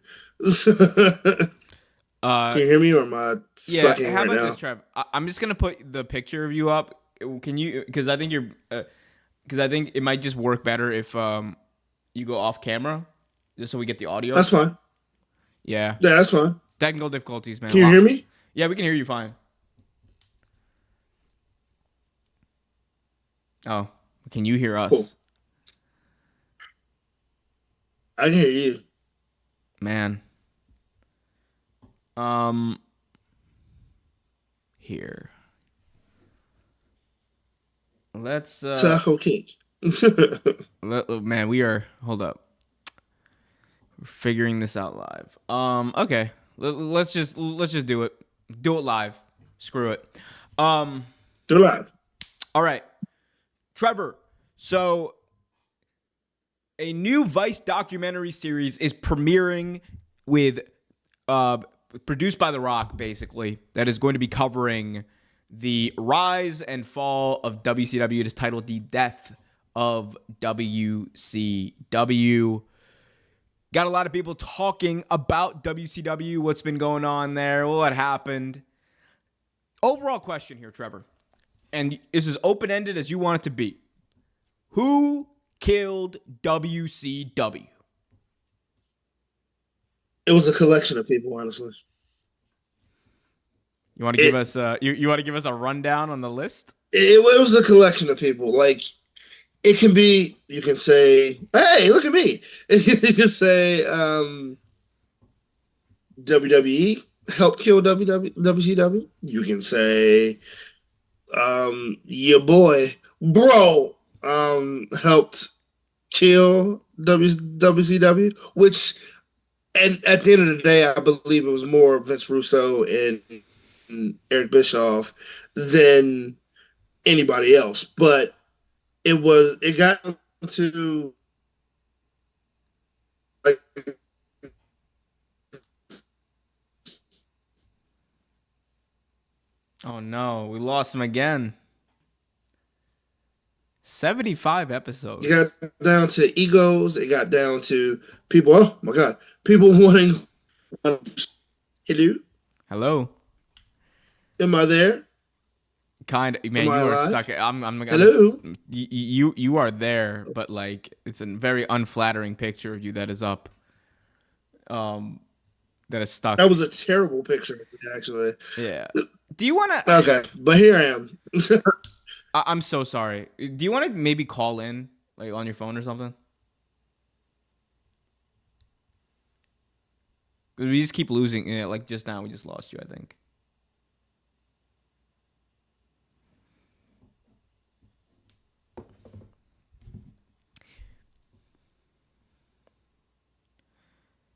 Can you hear me, or am I sucking how right about now? this, Trev? I'm just gonna put the picture of you up. Can you? Because I think it might just work better if you go off camera, just so we get the audio. That's fine. Yeah, that's fine. Technical difficulties, man. Can you hear me? Yeah, we can hear you fine. Oh, can you hear us? Cool. I can hear you. Man. Here. Let's Taco King. man, we are hold up. We're figuring this out live. Okay. Let's just do it. Do it live. Screw it. They're live. All right. Trevor. So a new Vice documentary series is premiering with produced by The Rock, basically, that is going to be covering the rise and fall of WCW. It is titled The Death of WCW. Got a lot of people talking about WCW, what's been going on there, what happened. Overall question here, Trevor, and this is open-ended as you want it to be. Who killed WCW? It was a collection of people, honestly. You want to give us you want to give us a rundown on the list? It was a collection of people. Like, it can be, you can say, hey, look at me. You can say WWE helped kill WCW. You can say your boy, bro, helped kill WCW, which, and at the end of the day, I believe it was more Vince Russo and Eric Bischoff than anybody else. But it got to like Oh no, we lost him again. 75 episodes. it got down to egos. It got down to people. Oh my god, people wanting. Hello, Hello. am I there? Man, Am you I are alive? stuck. Hello. You are there, but like it's a very unflattering picture of you that is up. That is stuck. That was a terrible picture, actually. Yeah. Do you want to? Okay, but here I am. I'm so sorry. Do you want to maybe call in, like on your phone or something? 'Cause we just keep losing. Yeah, like just now, we just lost you, I think.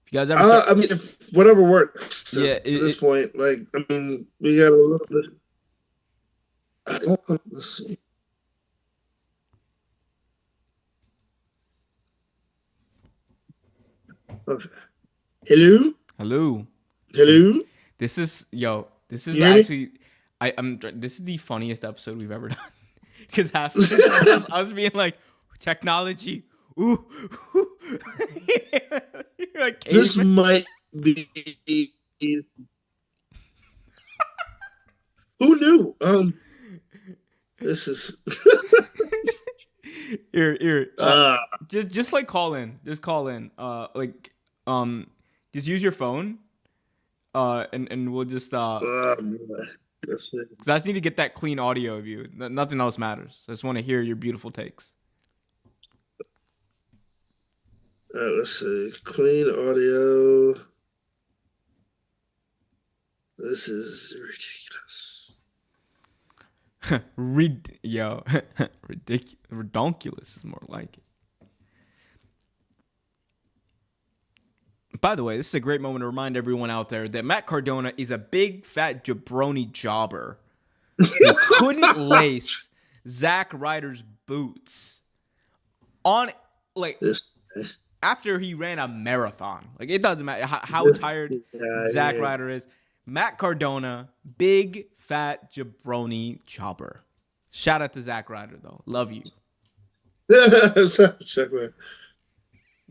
If you guys ever, I mean, if whatever works Yeah, at this point. Like, I mean, we got a little bit. Let's see. Okay. Hello. hello. Hello. This is This is You hear me? actually, This is the funniest episode we've ever done. Because half of it was us being like, technology. Ooh. You're like, This caveman. might be. Who knew? This is. Here. Just like call in. Just call in. Just use your phone. And we'll just Boy. Let's see. because I just need to get that clean audio of you. Nothing else matters. I just want to hear your beautiful takes. Let's see. Clean audio. This is ridiculous. Ridiculous. Redonkulous is more like it. By the way, this is a great moment to remind everyone out there that Matt Cardona is a big fat jabroni jobber who couldn't lace Zack Ryder's boots on This. after he ran a marathon. Like, it doesn't matter how This tired guy, Zack yeah. Ryder is. Matt Cardona, big fat jabroni chopper. Shout out to Zack Ryder though. Love you. Check man.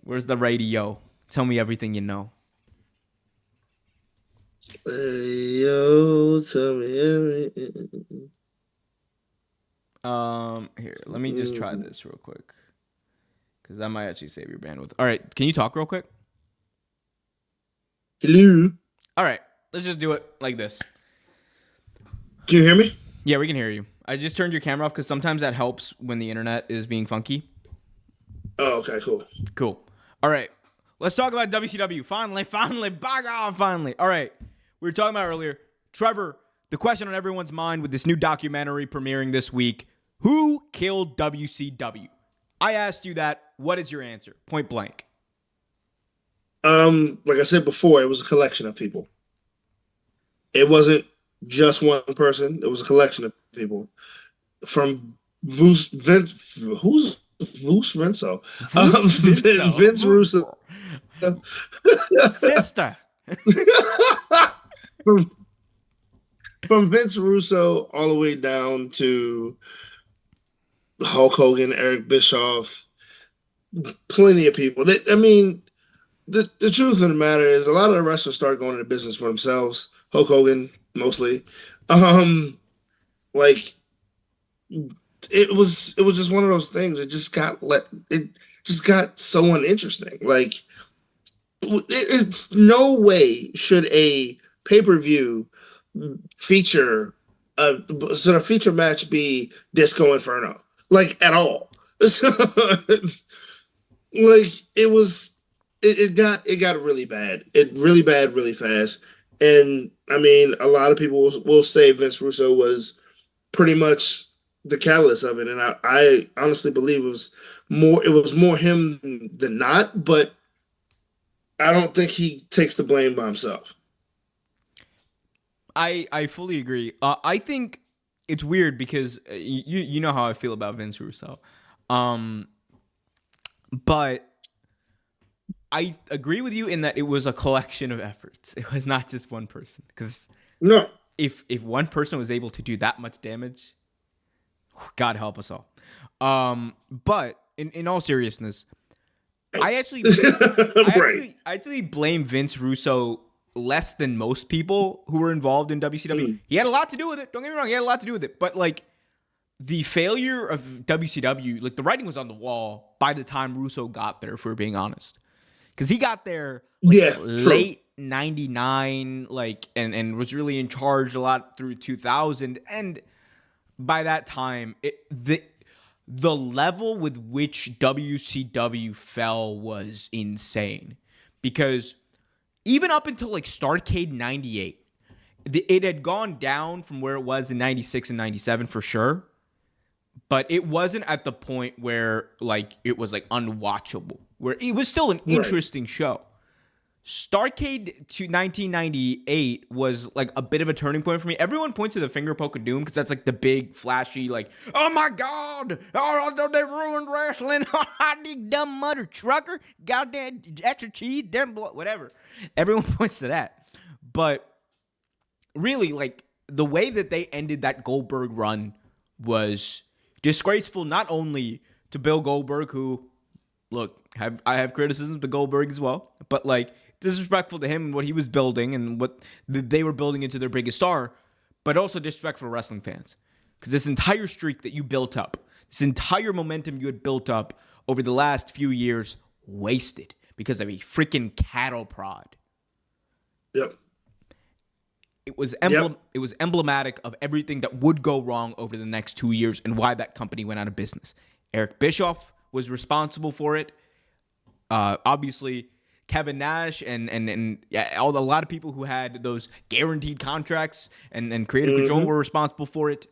Where's the radio? Tell me everything you know. Yo, tell me everything. Here, let me just try this real quick. Because that might actually save your bandwidth. All right, can you talk real quick? Hello. All right, let's just do it like this. Can you hear me? Yeah, we can hear you. I just turned your camera off because sometimes that helps when the internet is being funky. Oh, okay, cool. Cool. All right, let's talk about WCW. Finally, by God, finally. All right, we were talking about earlier. Trevor, the question on everyone's mind with this new documentary premiering this week, who killed WCW? I asked you that. What is your answer? Point blank. Like I said before, it was a collection of people. It wasn't just one person. It was a collection of people. From who's Vince Renso? Vince Russo. Sister. from, from Vince Russo all the way down to Hulk Hogan, Eric Bischoff, plenty of people. I mean, the truth of the matter is, a lot of the wrestlers start going into business for themselves. Hulk Hogan, mostly. Like it was just one of those things. It just got so uninteresting. Like it's no way should a pay-per-view feature should a feature match be Disco Inferno, like, at all. So, like, it got really bad. It really bad really fast. And I mean, a lot of people will say Vince Russo was pretty much the catalyst of it, and I honestly believe it was more him than not, but I don't think he takes the blame by himself. I fully agree. I think it's weird because you know how I feel about Vince Russo, but I agree with you in that it was a collection of efforts. It was not just one person. Because no, if one person was able to do that much damage, God help us all. But in all seriousness, I actually blame Vince Russo less than most people who were involved in WCW. He had a lot to do with it. Don't get me wrong, he had a lot to do with it. But like the failure of WCW, like the writing was on the wall by the time Russo got there, if we're being honest. Because he got there late 99, like, and was really in charge a lot through 2000. And by that time, the level with which WCW fell was insane. Because even up until like Starrcade 98, it had gone down from where it was in 96 and 97 for sure. But it wasn't at the point where like it was like unwatchable, where it was still an interesting show. Starrcade to 1998 was like a bit of a turning point for me. Everyone points to the finger poke of doom because that's like the big flashy, like, oh my God, oh, they ruined wrestling. You dumb mother trucker, goddamn extra cheese, damn whatever. Everyone points to that. But really, like, the way that they ended that Goldberg run was disgraceful, not only to Bill Goldberg, who, look, I have criticisms of Goldberg as well, but like disrespectful to him and what he was building and what they were building into their biggest star, but also disrespectful to wrestling fans. Because this entire streak that you built up, this entire momentum you had built up over the last few years, wasted because of a freaking cattle prod. Yep. It was emblematic of everything that would go wrong over the next 2 years and why that company went out of business. Eric Bischoff was responsible for it. Obviously, Kevin Nash and a lot of people who had those guaranteed contracts and creative control were responsible for it.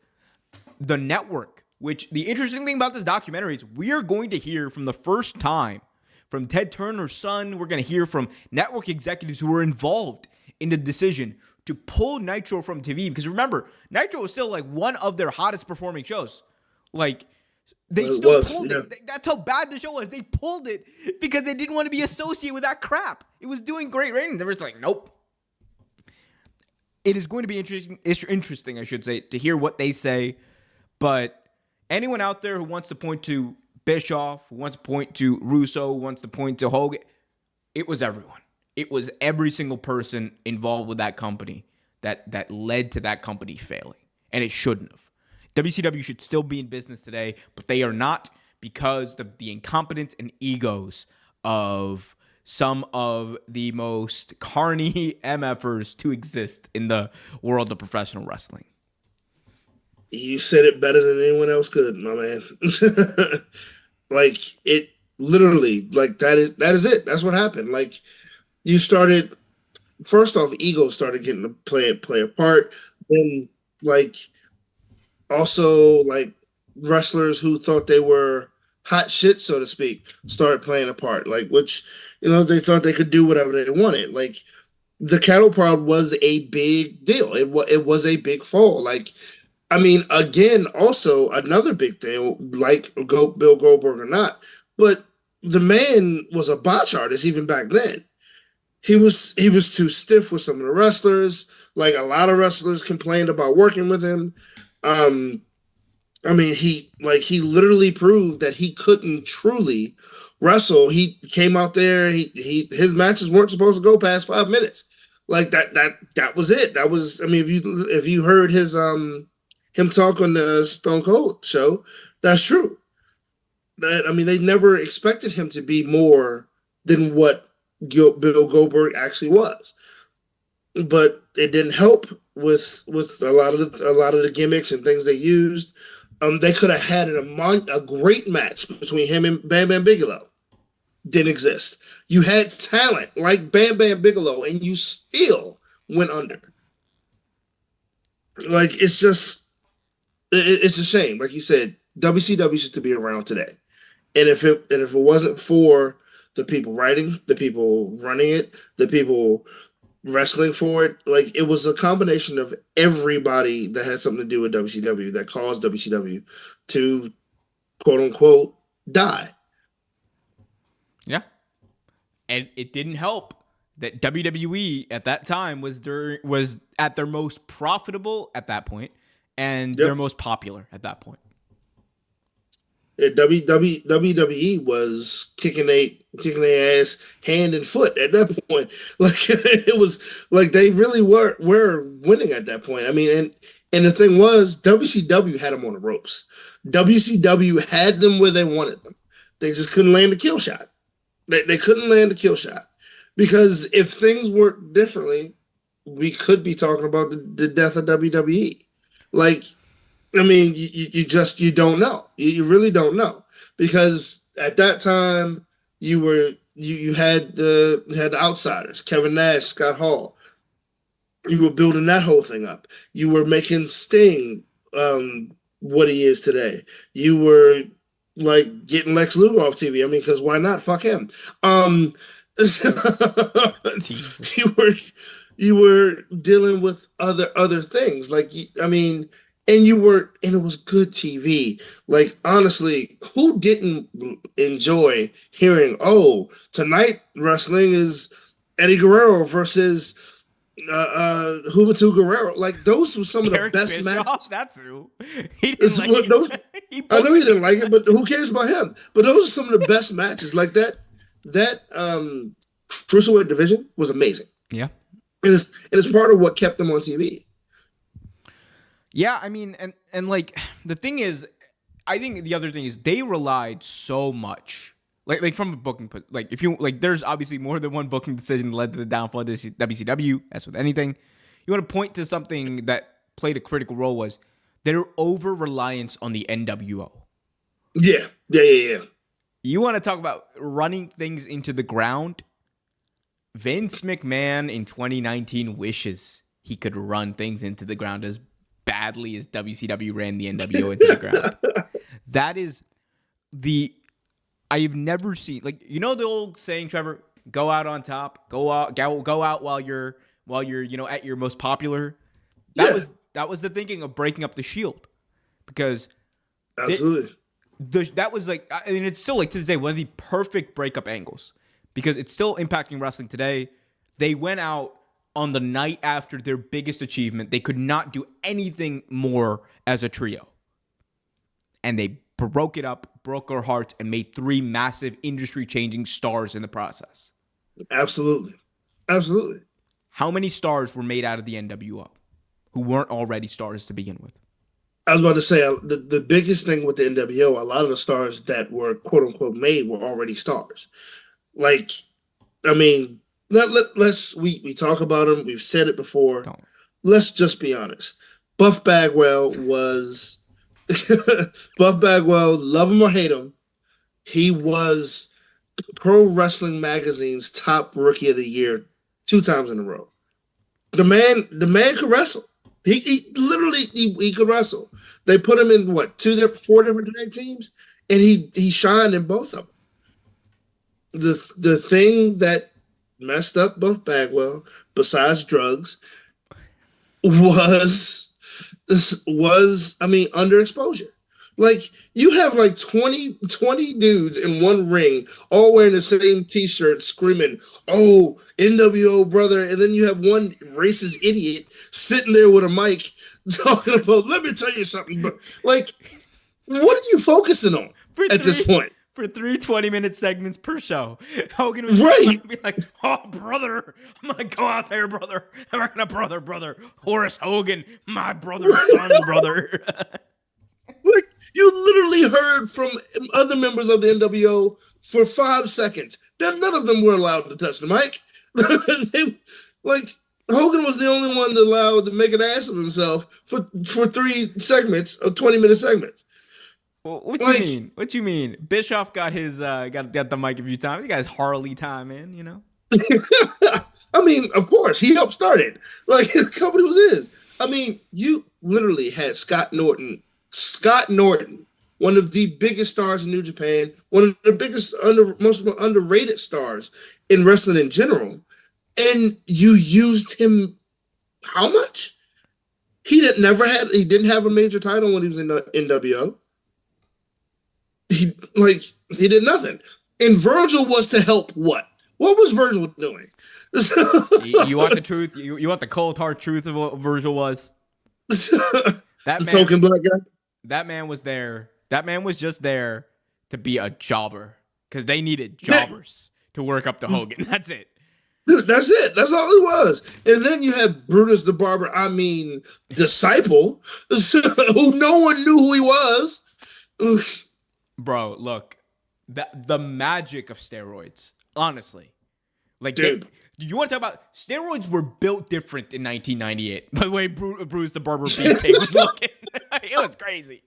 The network, which the interesting thing about this documentary is we are going to hear from the first time from Ted Turner's son. We're going to hear from network executives who were involved in the decision to pull Nitro from TV. Because remember, Nitro was still like one of their hottest performing shows. Like, they still pulled it. That's how bad the show was. They pulled it because they didn't want to be associated with that crap. It was doing great ratings. They were just like, nope. It is going to be interesting, I should say, to hear what they say. But anyone out there who wants to point to Bischoff, who wants to point to Russo, who wants to point to Hogan, it was everyone. It was every single person involved with that company that led to that company failing. And it shouldn't have. WCW should still be in business today, but they are not because of the incompetence and egos of some of the most carny MFers to exist in the world of professional wrestling. You said it better than anyone else could, my man. Like, Literally, like that is it. That's what happened. Like you started first off, ego started getting to play a part. Then like also like wrestlers who thought they were hot shit, so to speak, started playing a part. Like which they thought they could do whatever they wanted. Like the cattle prod was a big deal. It was a big fall. Like I mean, again, also another big thing, like Bill Goldberg or not, but the man was a botch artist even back then. He was too stiff with some of the wrestlers. Like a lot of wrestlers complained about working with him. Um, I mean, he literally proved that he couldn't truly wrestle. He came out there. His matches weren't supposed to go past 5 minutes. Like that was it. That was. I mean, if you heard him talk on the Stone Cold show, that's true. That I mean, they never expected him to be more than what Bill Goldberg actually was, but it didn't help with a lot of the gimmicks and things they used. They could have had a great match between him and Bam Bam Bigelow. Didn't exist. You had talent like Bam Bam Bigelow, and you still went under. Like it's a shame. Like you said, WCW used to be around today. And if it wasn't for the people writing, the people running it, the people wrestling for it, like it was a combination of everybody that had something to do with WCW that caused WCW to quote unquote die. Yeah. And it didn't help that WWE at that time was at their most profitable at that point and Yep. their most popular at that point. Yeah, WWE was kicking their ass hand and foot at that point. Like it was like they really were winning at that point. I mean, and the thing was, WCW had them on the ropes. WCW had them where they wanted them. They just couldn't land a kill shot. They couldn't land a kill shot because if things worked differently, we could be talking about the death of WWE. Like I mean, you don't know. You really don't know because at that time you had the outsiders, Kevin Nash, Scott Hall. You were building that whole thing up. You were making Sting what he is today. You were like getting Lex Luger off TV. I mean, because why not? Fuck him. Jesus. You were dealing with other things. Like I mean, and it was good TV. Like honestly, who didn't enjoy hearing, oh, tonight wrestling is Eddie Guerrero versus Juventud Guerrero? Like those were some of the Eric best Bischoff, matches. that's who. He didn't like it. Those, He I know he posted didn't like it, but who cares about him? But those are some of the best matches. Like that cruiserweight division was amazing. Yeah. And it's part of what kept them on TV. Yeah, I mean, and like the thing is, I think the other thing is they relied so much, like from a booking, like if you like, there's obviously more than one booking decision that led to the downfall of WCW. As with anything, you want to point to something that played a critical role was their over reliance on the NWO. Yeah. You want to talk about running things into the ground? Vince McMahon in 2019 wishes he could run things into the ground as badly as WCW ran the NWO into the ground. That is I've never seen, like, you know the old saying, Trevor, go out on top, go out while you're at your most popular. That was the thinking of breaking up the Shield, because Absolutely. that was like, I mean, it's still like to this day one of the perfect breakup angles because it's still impacting wrestling today. They went out on the night after their biggest achievement. They could not do anything more as a trio. And they broke it up, broke our hearts, and made 3 massive industry-changing stars in the process. Absolutely. How many stars were made out of the NWO who weren't already stars to begin with? I was about to say the biggest thing with the NWO, a lot of the stars that were quote unquote made were already stars. Like, I mean, we talk about them. We've said it before. Don't. Let's just be honest. Buff Bagwell was Buff Bagwell. Love him or hate him, He was Pro Wrestling Magazine's top rookie of the year 2 times in a row. The man could wrestle. He literally he could wrestle. They put him in what 4 different tag teams, and he shined in both of them. The thing that messed up Buff Bagwell, besides drugs, was underexposure. Like you have like 20 dudes in one ring, all wearing the same T-shirt, screaming, "Oh, NWO brother!" And then you have one racist idiot sitting there with a mic talking about, "Let me tell you something." But like, what are you focusing on this point? For 3 20-minute segments per show, Hogan was right. Be like, "Oh, brother, I'm gonna go out there, brother. I'm gonna brother, Horace Hogan, my brother's son, brother." Like you literally heard from other members of the NWO for 5 seconds. Then none of them were allowed to touch the mic. Hogan was the only one allowed to make an ass of himself for 3 segments of 20-minute segments. What you mean? What you mean? Bischoff got his got the mic a few times. He got his Harley time in, you know. I mean, of course, he helped start it. Like the company was his. I mean, you literally had Scott Norton, one of the biggest stars in New Japan, one of the biggest most underrated stars in wrestling in general, and you used him. How much? He didn't have a major title when he was in the NWO. He did nothing. And Virgil was to help what? What was Virgil doing? You want the truth? You want the cold hard truth of what Virgil was? Token black guy? That man was there. That man was just there to be a jobber because they needed jobbers to work up to Hogan. That's it. Dude, that's it. That's all he was. And then you have Brutus the Barber, disciple, who no one knew who he was. Bro, look, the magic of steroids, honestly. Like, dude, you want to talk about steroids were built different in 1998. By the way, Bruce the Barber Beefcake was looking. It was crazy.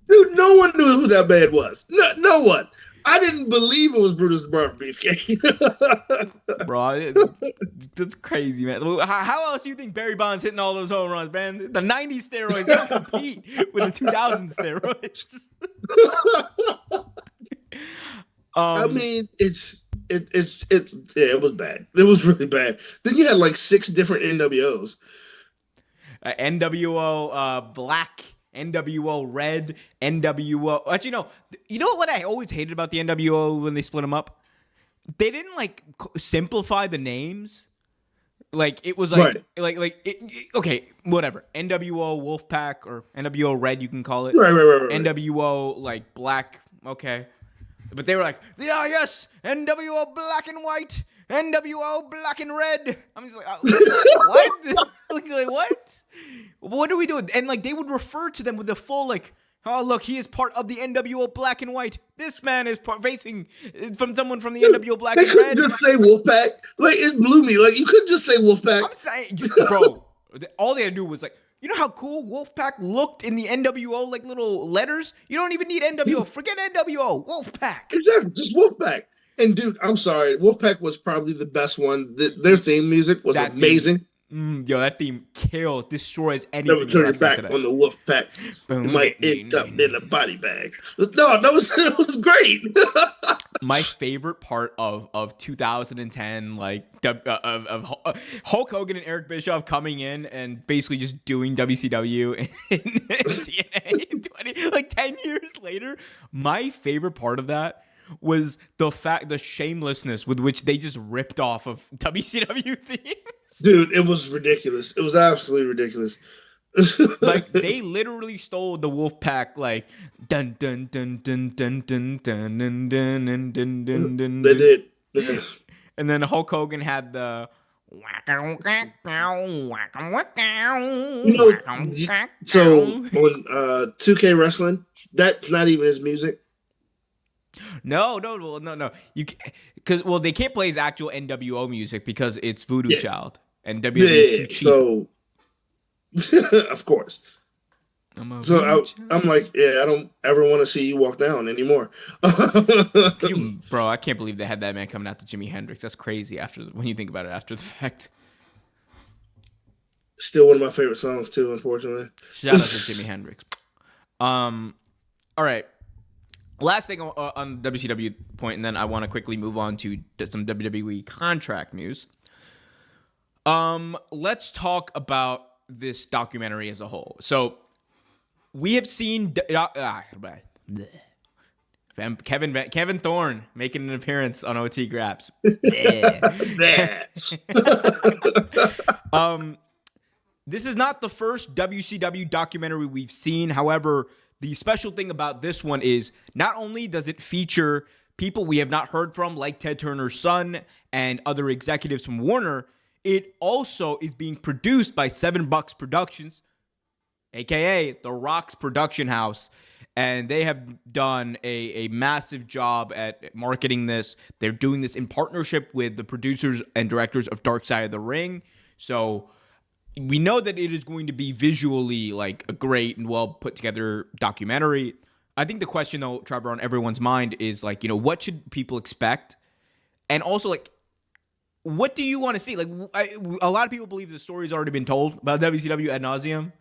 Dude, no one knew who that man was. No one. I didn't believe it was Brutus the Barber Beefcake. Bro, that's crazy, man. How else do you think Barry Bonds hitting all those home runs, man? The 90s steroids don't compete with the 2000 steroids. It was bad. It was really bad. Then you had like 6 different NWOs. NWO Black, NWO Red, NWO. Actually, no. You know what I always hated about the NWO when they split them up? They didn't simplify the names. Like it was okay, whatever. NWO Wolfpack or NWO Red, you can call it. Right. NWO Black, okay. But they were like, yeah, yes, NWO Black and White, NWO Black and Red. I'm just like, what? What? What are we doing? And they would refer to them with the full oh look, he is part of the NWO Black and White. This man is facing from someone from the NWO Black and Red. Just say Wolfpack. It blew me. You couldn't just say Wolfpack. I'm saying, bro. All they had to do was you know how cool Wolfpack looked in the NWO little letters? You don't even need NWO. Forget NWO. Wolfpack. Exactly. Just Wolfpack. And dude, I'm sorry. Wolfpack was probably the best one. Their theme music was amazing. That theme kills, destroys anything. Never turn your back on the Wolfpack. You might end up in a body bag. No, it was great. My favorite part of 2010, of Hulk Hogan and Eric Bischoff coming in and basically just doing WCW in TNA 10 years later. My favorite part of that was the shamelessness with which they just ripped off of WCW themes. Dude, it was ridiculous. It was absolutely ridiculous. They literally stole the Wolfpack dun dun dun dun dun dun dun dun dun dun dun dun. They did. And then Hulk Hogan had the so on 2K Wrestling, that's not even his music. No. Because they can't play his actual NWO music because it's Voodoo Child and WWE is too cheap. So, of course. I'm a So reach. I'm like, yeah, I don't ever want to see you walk down anymore. Bro, I can't believe they had that man coming out to Jimi Hendrix. That's crazy when you think about it after the fact. Still one of my favorite songs too, unfortunately. Shout out to Jimi Hendrix. All right. Last thing on WCW point, and then I want to quickly move on to some WWE contract news. Let's talk about this documentary as a whole. So we have seen Kevin Thorne making an appearance on OT Graps. This is not the first WCW documentary we've seen. However, the special thing about this one is not only does it feature people we have not heard from, like Ted Turner's son and other executives from Warner, it also is being produced by Seven Bucks Productions, aka The Rock's production house. And they have done a massive job at marketing this. They're doing this in partnership with the producers and directors of Dark Side of the Ring. So we know that it is going to be visually like a great and well put together documentary. I think the question, though, Trevor, on everyone's mind is like, what should people expect? And also, like, what do you want to see? Like, a lot of people believe the story's already been told about WCW ad nauseum.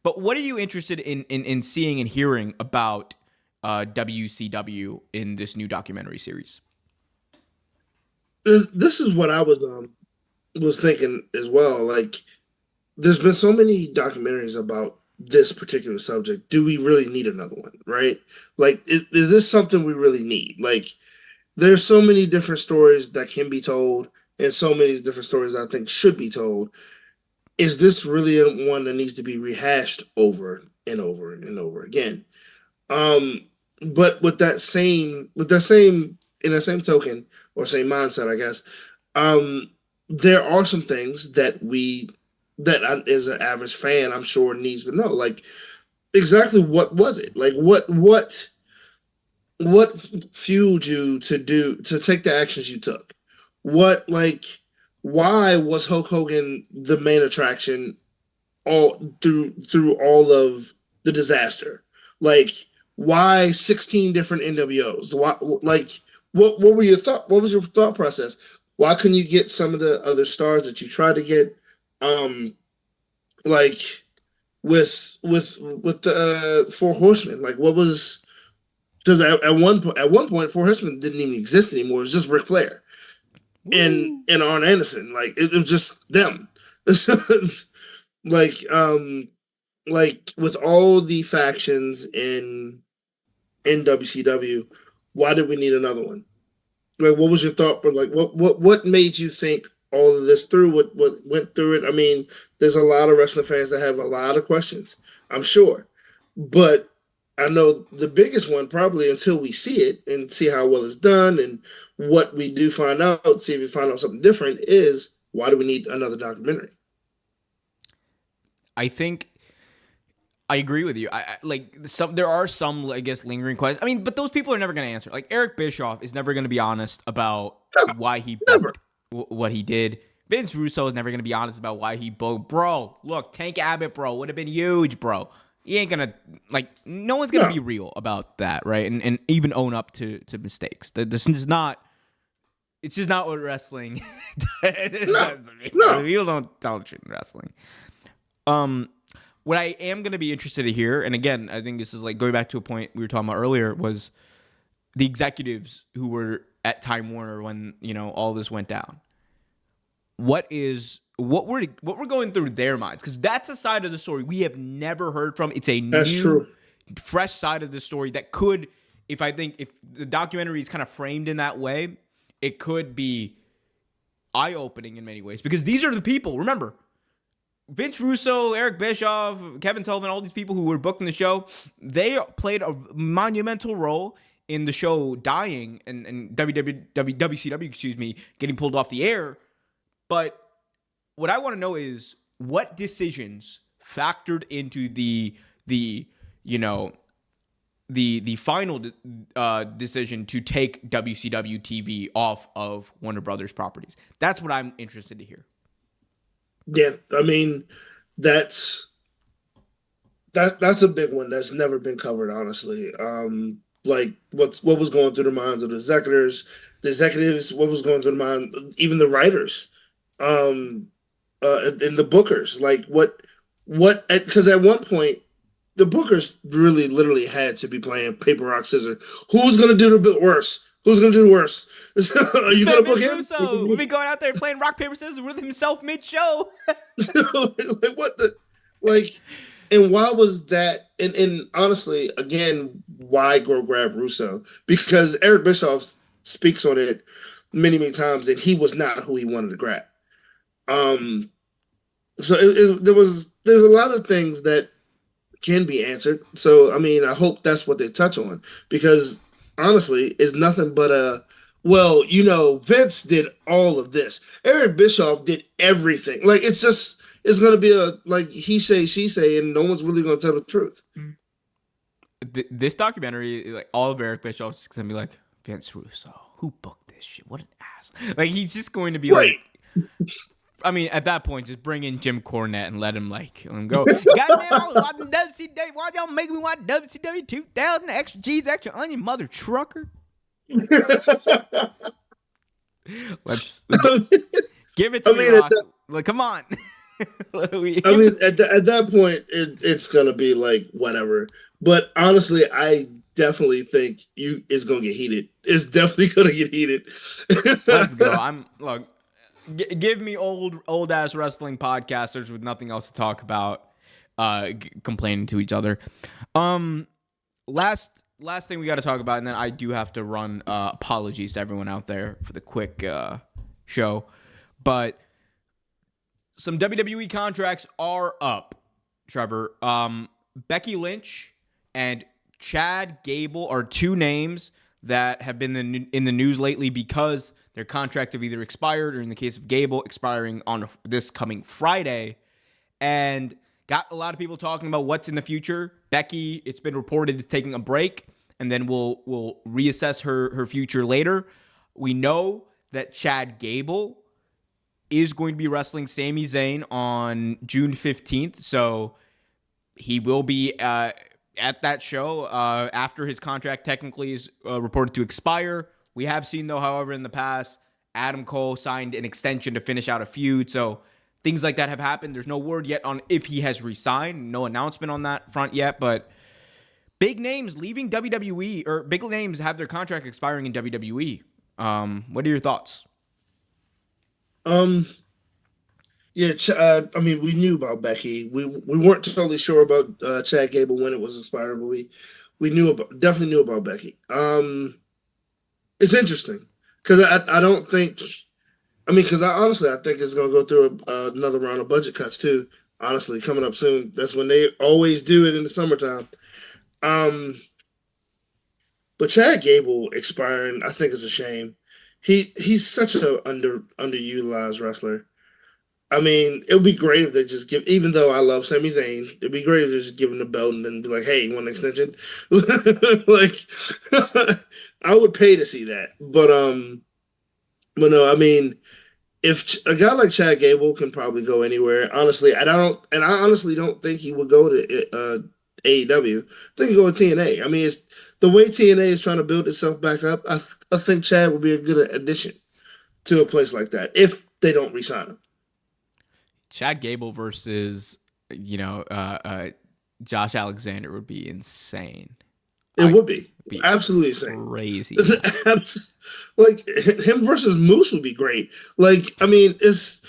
But what are you interested in seeing and hearing about WCW in this new documentary series? This is what I was thinking as well. Like, there's been so many documentaries about this particular subject. Do we really need another one? Right? Like, is this something we really need? Like, there's so many different stories that can be told, and so many different stories I think should be told. Is this really one that needs to be rehashed over and over and over again? But with that same in the same token or same mindset, I guess, there are some things that as an average fan, I'm sure needs to know, like exactly what was it, like what fueled you to take the actions you took, why was Hulk Hogan the main attraction all through all of the disaster? Like, why 16 different NWOs? Why, what were your thought? What was your thought process? Why couldn't you get some of the other stars that you tried to get? Like with the Four Horsemen. Like, what was? Because at one point, Four Horsemen didn't even exist anymore. It was just Ric Flair and Arn Anderson. Like, it was just them. like with all the factions in WCW, why did we need another one? Like, what was your thought? But like, what made you think all of this through? What went through it? I mean, there's a lot of wrestling fans that have a lot of questions, I'm sure, but I know the biggest one, probably until we see it and see how well it's done and what we do find out, see if we find out something different, is why do we need another documentary? I think I agree with you. There are some, I guess, lingering questions. I mean, but those people are never going to answer. Like, Eric Bischoff is never going to be honest about why he booked what he did. Vince Russo is never going to be honest about why he booked. Bro, look, Tank Abbott, bro, would have been huge, bro. He ain't gonna, no one's gonna be real about that, right? And even own up to mistakes. This is not, it's just not what wrestling does to me. No. People don't tell the truth in wrestling. What I am gonna be interested to hear, and again, I think this is like going back to a point we were talking about earlier, was the executives who were at Time Warner when, all this went down. What we're going through their minds, because that's a side of the story we have never heard from. It's a new, fresh side of the story that could, if the documentary is kind of framed in that way, it could be eye-opening in many ways, because these are the people. Remember, Vince Russo, Eric Bischoff, Kevin Sullivan, all these people who were booked in the show, they played a monumental role in the show dying and WCW, getting pulled off the air. But what I want to know is what decisions factored into the final decision to take WCW TV off of Warner Brothers properties. That's what I'm interested to hear. Yeah, I mean, that's That's a big one that's never been covered, honestly. Like what was going through the minds of the executives, what was going through the mind, even the writers, um, and the bookers. Like what? Because at one point, the bookers really, literally had to be playing paper rock scissors. Who's gonna do the bit worse? Who's gonna do the worst? Are you gonna book Vince him? Russo will be going out there playing rock paper scissors with himself mid-show. Like what the like? And why was that? And honestly, again, why go grab Russo? Because Eric Bischoff speaks on it many, many times, and he was not who he wanted to grab. Um, so there's a lot of things that can be answered. So I mean, I hope that's what they touch on because honestly, it's nothing but a well, Vince did all of this. Eric Bischoff did everything. Like it's gonna be a like he say she say, and no one's really gonna tell the truth. This documentary, like all of Eric Bischoff's gonna be like Vince Russo, who booked this shit? What an ass! Like he's just going to be Right. like. I mean, at that point, just bring in Jim Cornette and let him go. Goddamn, I was watching WCW. Why y'all make me watch WCW 2000? Extra cheese, extra onion, mother trucker. Let's give it to me, Rock. Like, come on. At that point, it's gonna be like whatever. But honestly, I definitely think it's gonna get heated. It's definitely gonna get heated. Let's go. Give me old ass wrestling podcasters with nothing else to talk about, complaining to each other. Last thing we got to talk about, and then I do have to run. Apologies to everyone out there for the quick show, but some WWE contracts are up. Trevor, Becky Lynch and Chad Gable are two names that have been in the news lately because their contracts have either expired or, in the case of Gable, expiring on this coming Friday, and got a lot of people talking about what's in the future. Becky, it's been reported, is taking a break, and then we'll reassess her future later. We know that Chad Gable is going to be wrestling Sami Zayn on June 15th, so he will be at that show after his contract technically is reported to expire. We have seen, though, however, in the past, Adam Cole signed an extension to finish out a feud, so things like that have happened. There's no word yet on if he has resigned. No announcement on that front yet, but big names leaving WWE, or big names have their contract expiring in WWE. What are your thoughts? Yeah, I mean, we knew about Becky. We weren't totally sure about Chad Gable when it was expiring, but we definitely knew about Becky. It's interesting because I don't think. I mean, because honestly, I think it's going to go through another round of budget cuts too. Honestly, coming up soon. That's when they always do it in the summertime. But Chad Gable expiring, I think, is a shame. He's such an underutilized wrestler. I mean, it would be great if they just give. Even though I love Sami Zayn, it'd be great if they just give him the belt and then be like, "Hey, you want an extension?" Like, I would pay to see that. But no, I mean, if a guy like Chad Gable can probably go anywhere, honestly, I honestly don't think he would go to AEW. I think he'd go to TNA. I mean, it's the way TNA is trying to build itself back up. I think Chad would be a good addition to a place like that if they don't re-sign him. Chad Gable versus, Josh Alexander would be insane. It would be absolutely insane. Crazy. Like him versus Moose would be great. Like, I mean, there's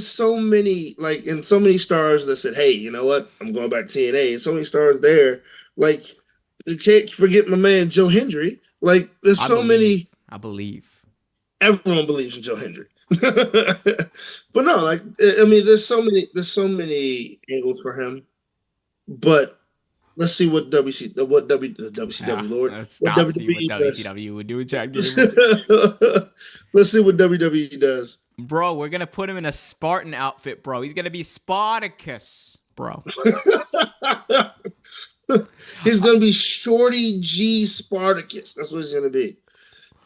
so many, like, and so many stars that said, "Hey, you know what? I'm going back to TNA." And so many stars there. Like, you can't forget my man Joe Hendry. Like, there's so many. I believe everyone believes in Joe Hendry. But no, like, I mean, there's so many angles for him. But let's see what WCW Lord, let's what not see WWE what WCW would do with Chad Gable. Let's see what WWE does. Bro, we're gonna put him in a Spartan outfit, bro. He's gonna be Spartacus, bro. He's gonna be Shorty G Spartacus. That's what he's gonna be.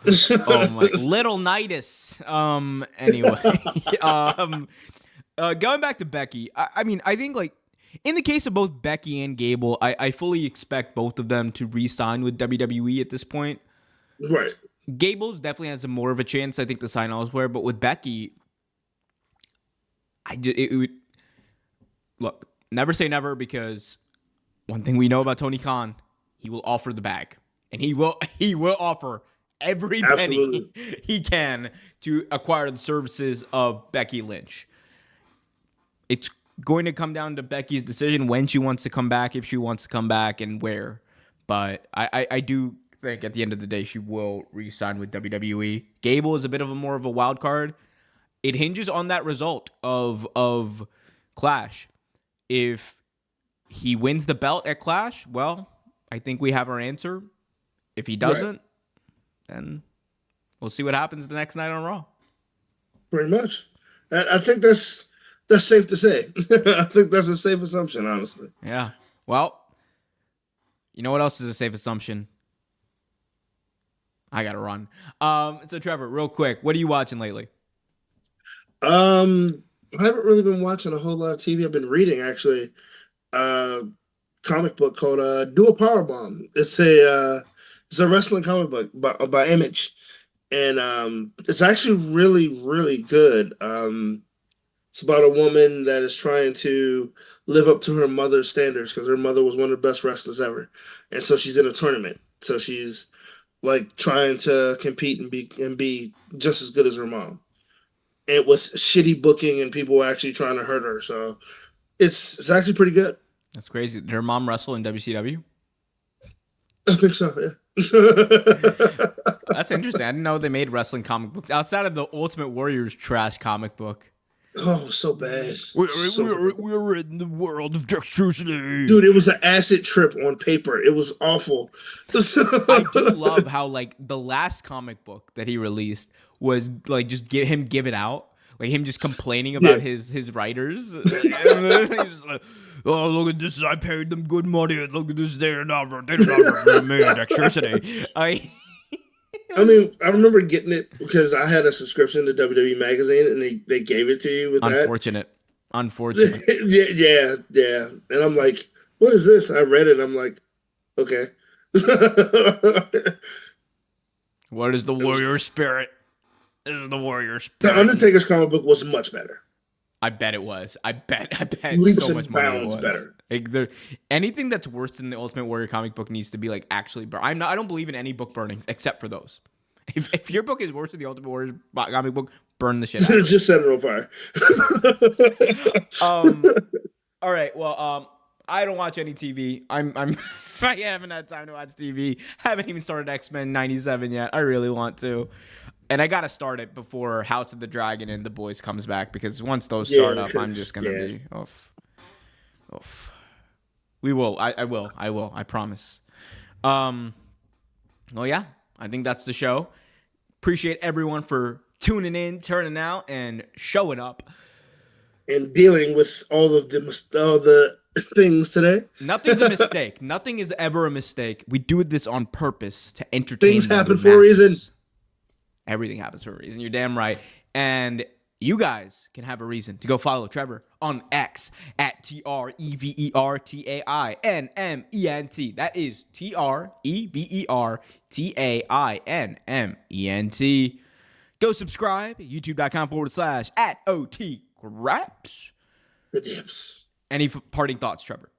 Oh my, Little Nitus. Anyway, going back to Becky, I mean, I think, like, in the case of both Becky and Gable, I fully expect both of them to re-sign with WWE at this point. Right. Gable's definitely has more of a chance, I think, to sign elsewhere. But with Becky, it would look. Never say never, because one thing we know about Tony Khan, he will offer the bag, and he will offer every penny he can to acquire the services of Becky Lynch. It's going to come down to Becky's decision when she wants to come back, if she wants to come back, and where. But I do think at the end of the day she will re-sign with WWE. Gable is a bit of more of a wild card. It hinges on that result of Clash. If he wins the belt at Clash, well, I think we have our answer. If he doesn't, then we'll see what happens the next night on Raw. Pretty much. I think that's safe to say. I think that's a safe assumption, honestly. Yeah. Well, you know what else is a safe assumption? I gotta run. So Trevor, real quick, what are you watching lately? I haven't really been watching a whole lot of TV. I've been reading, actually, comic book called Do a Powerbomb. It's a wrestling comic book by Image, and it's actually really, really good. It's about a woman that is trying to live up to her mother's standards, because her mother was one of the best wrestlers ever, and so she's in a tournament. So she's like trying to compete and be just as good as her mom, and with shitty booking and people actually trying to hurt her. So it's actually pretty good. That's crazy. Did her mom wrestle in WCW? I think so, yeah. That's interesting. I didn't know they made wrestling comic books outside of the Ultimate Warrior's trash comic book. Oh, so bad. We're in the world of dexterity. Dude, it was an acid trip on paper. It was awful. I do love how, like, the last comic book that he released was like just give it out, like him just complaining about his writers. He's just like, oh, look at this! I paid them good money. Look at this! They're not me dexterity. I mean, I remember getting it because I had a subscription to WWE magazine, and they gave it to you with Unfortunate. yeah. And I'm like, what is this? I read it, and I'm like, okay. What is the warrior spirit? This is the warrior spirit. The Undertaker's comic book was much better. I bet it was. I bet leaps so and much money it bounds was. better. Like, anything that's worse than the Ultimate Warrior comic book needs to be like actually burned. I don't believe in any book burnings except for those. If your book is worse than the Ultimate Warrior comic book, burn the shit out of it. Just set it on fire. All right. Well, I don't watch any TV. I haven't had time to watch TV. Haven't even started X-Men 97 yet. I really want to. And I gotta start it before House of the Dragon and The Boys comes back, because once those start up, I'm just gonna be oof. We will. I will. I promise. Well, yeah. I think that's the show. Appreciate everyone for tuning in, turning out, and showing up, and dealing with all the things today. Nothing's a mistake. Nothing is ever a mistake. We do this on purpose to entertain. Things happen for a reason. Everything happens for a reason. You're damn right. And you guys can have a reason to go follow Trevor on X at TREVERTAINMENT. That is TREVERTAINMENT. Go subscribe at youtube.com/@OTGraps. The dips. Any parting thoughts, Trevor?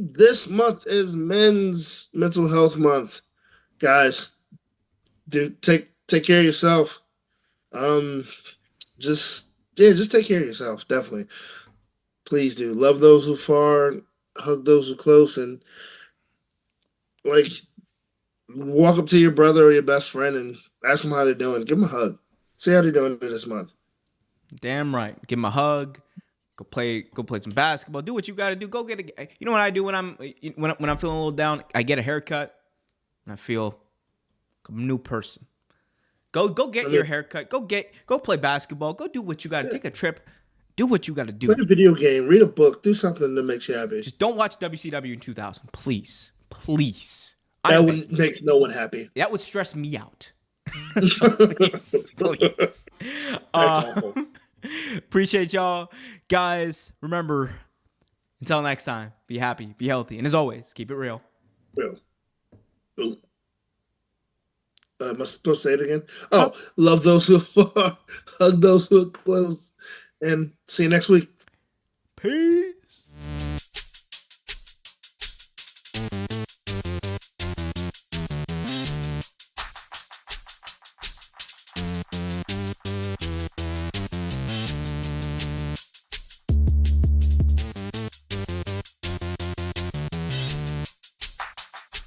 This month is Men's Mental Health Month. Guys, take care of yourself. Just take care of yourself. Definitely. Please do. Love those who far, hug those who close, and like walk up to your brother or your best friend and ask them how they're doing. Give them a hug. See how they're doing this month. Damn right. Give them a hug. Go play some basketball. Do what you got to do. Go get a. You know what I do when I'm feeling a little down? I get a haircut. And I feel like a new person. Go get your haircut. Go play basketball. Go do what you got to. Take a trip. Do what you got to do. Play a video game. Read a book. Do something that makes you happy. Just don't watch WCW in 2000, please. That makes no one happy. That would stress me out. Please. That's awful. Appreciate y'all. Guys, remember, until next time, be happy, be healthy, and as always, keep it real. Real. Ooh. Am I supposed to say it again? Oh, love those who are far, hug those who are close, and see you next week. Peace.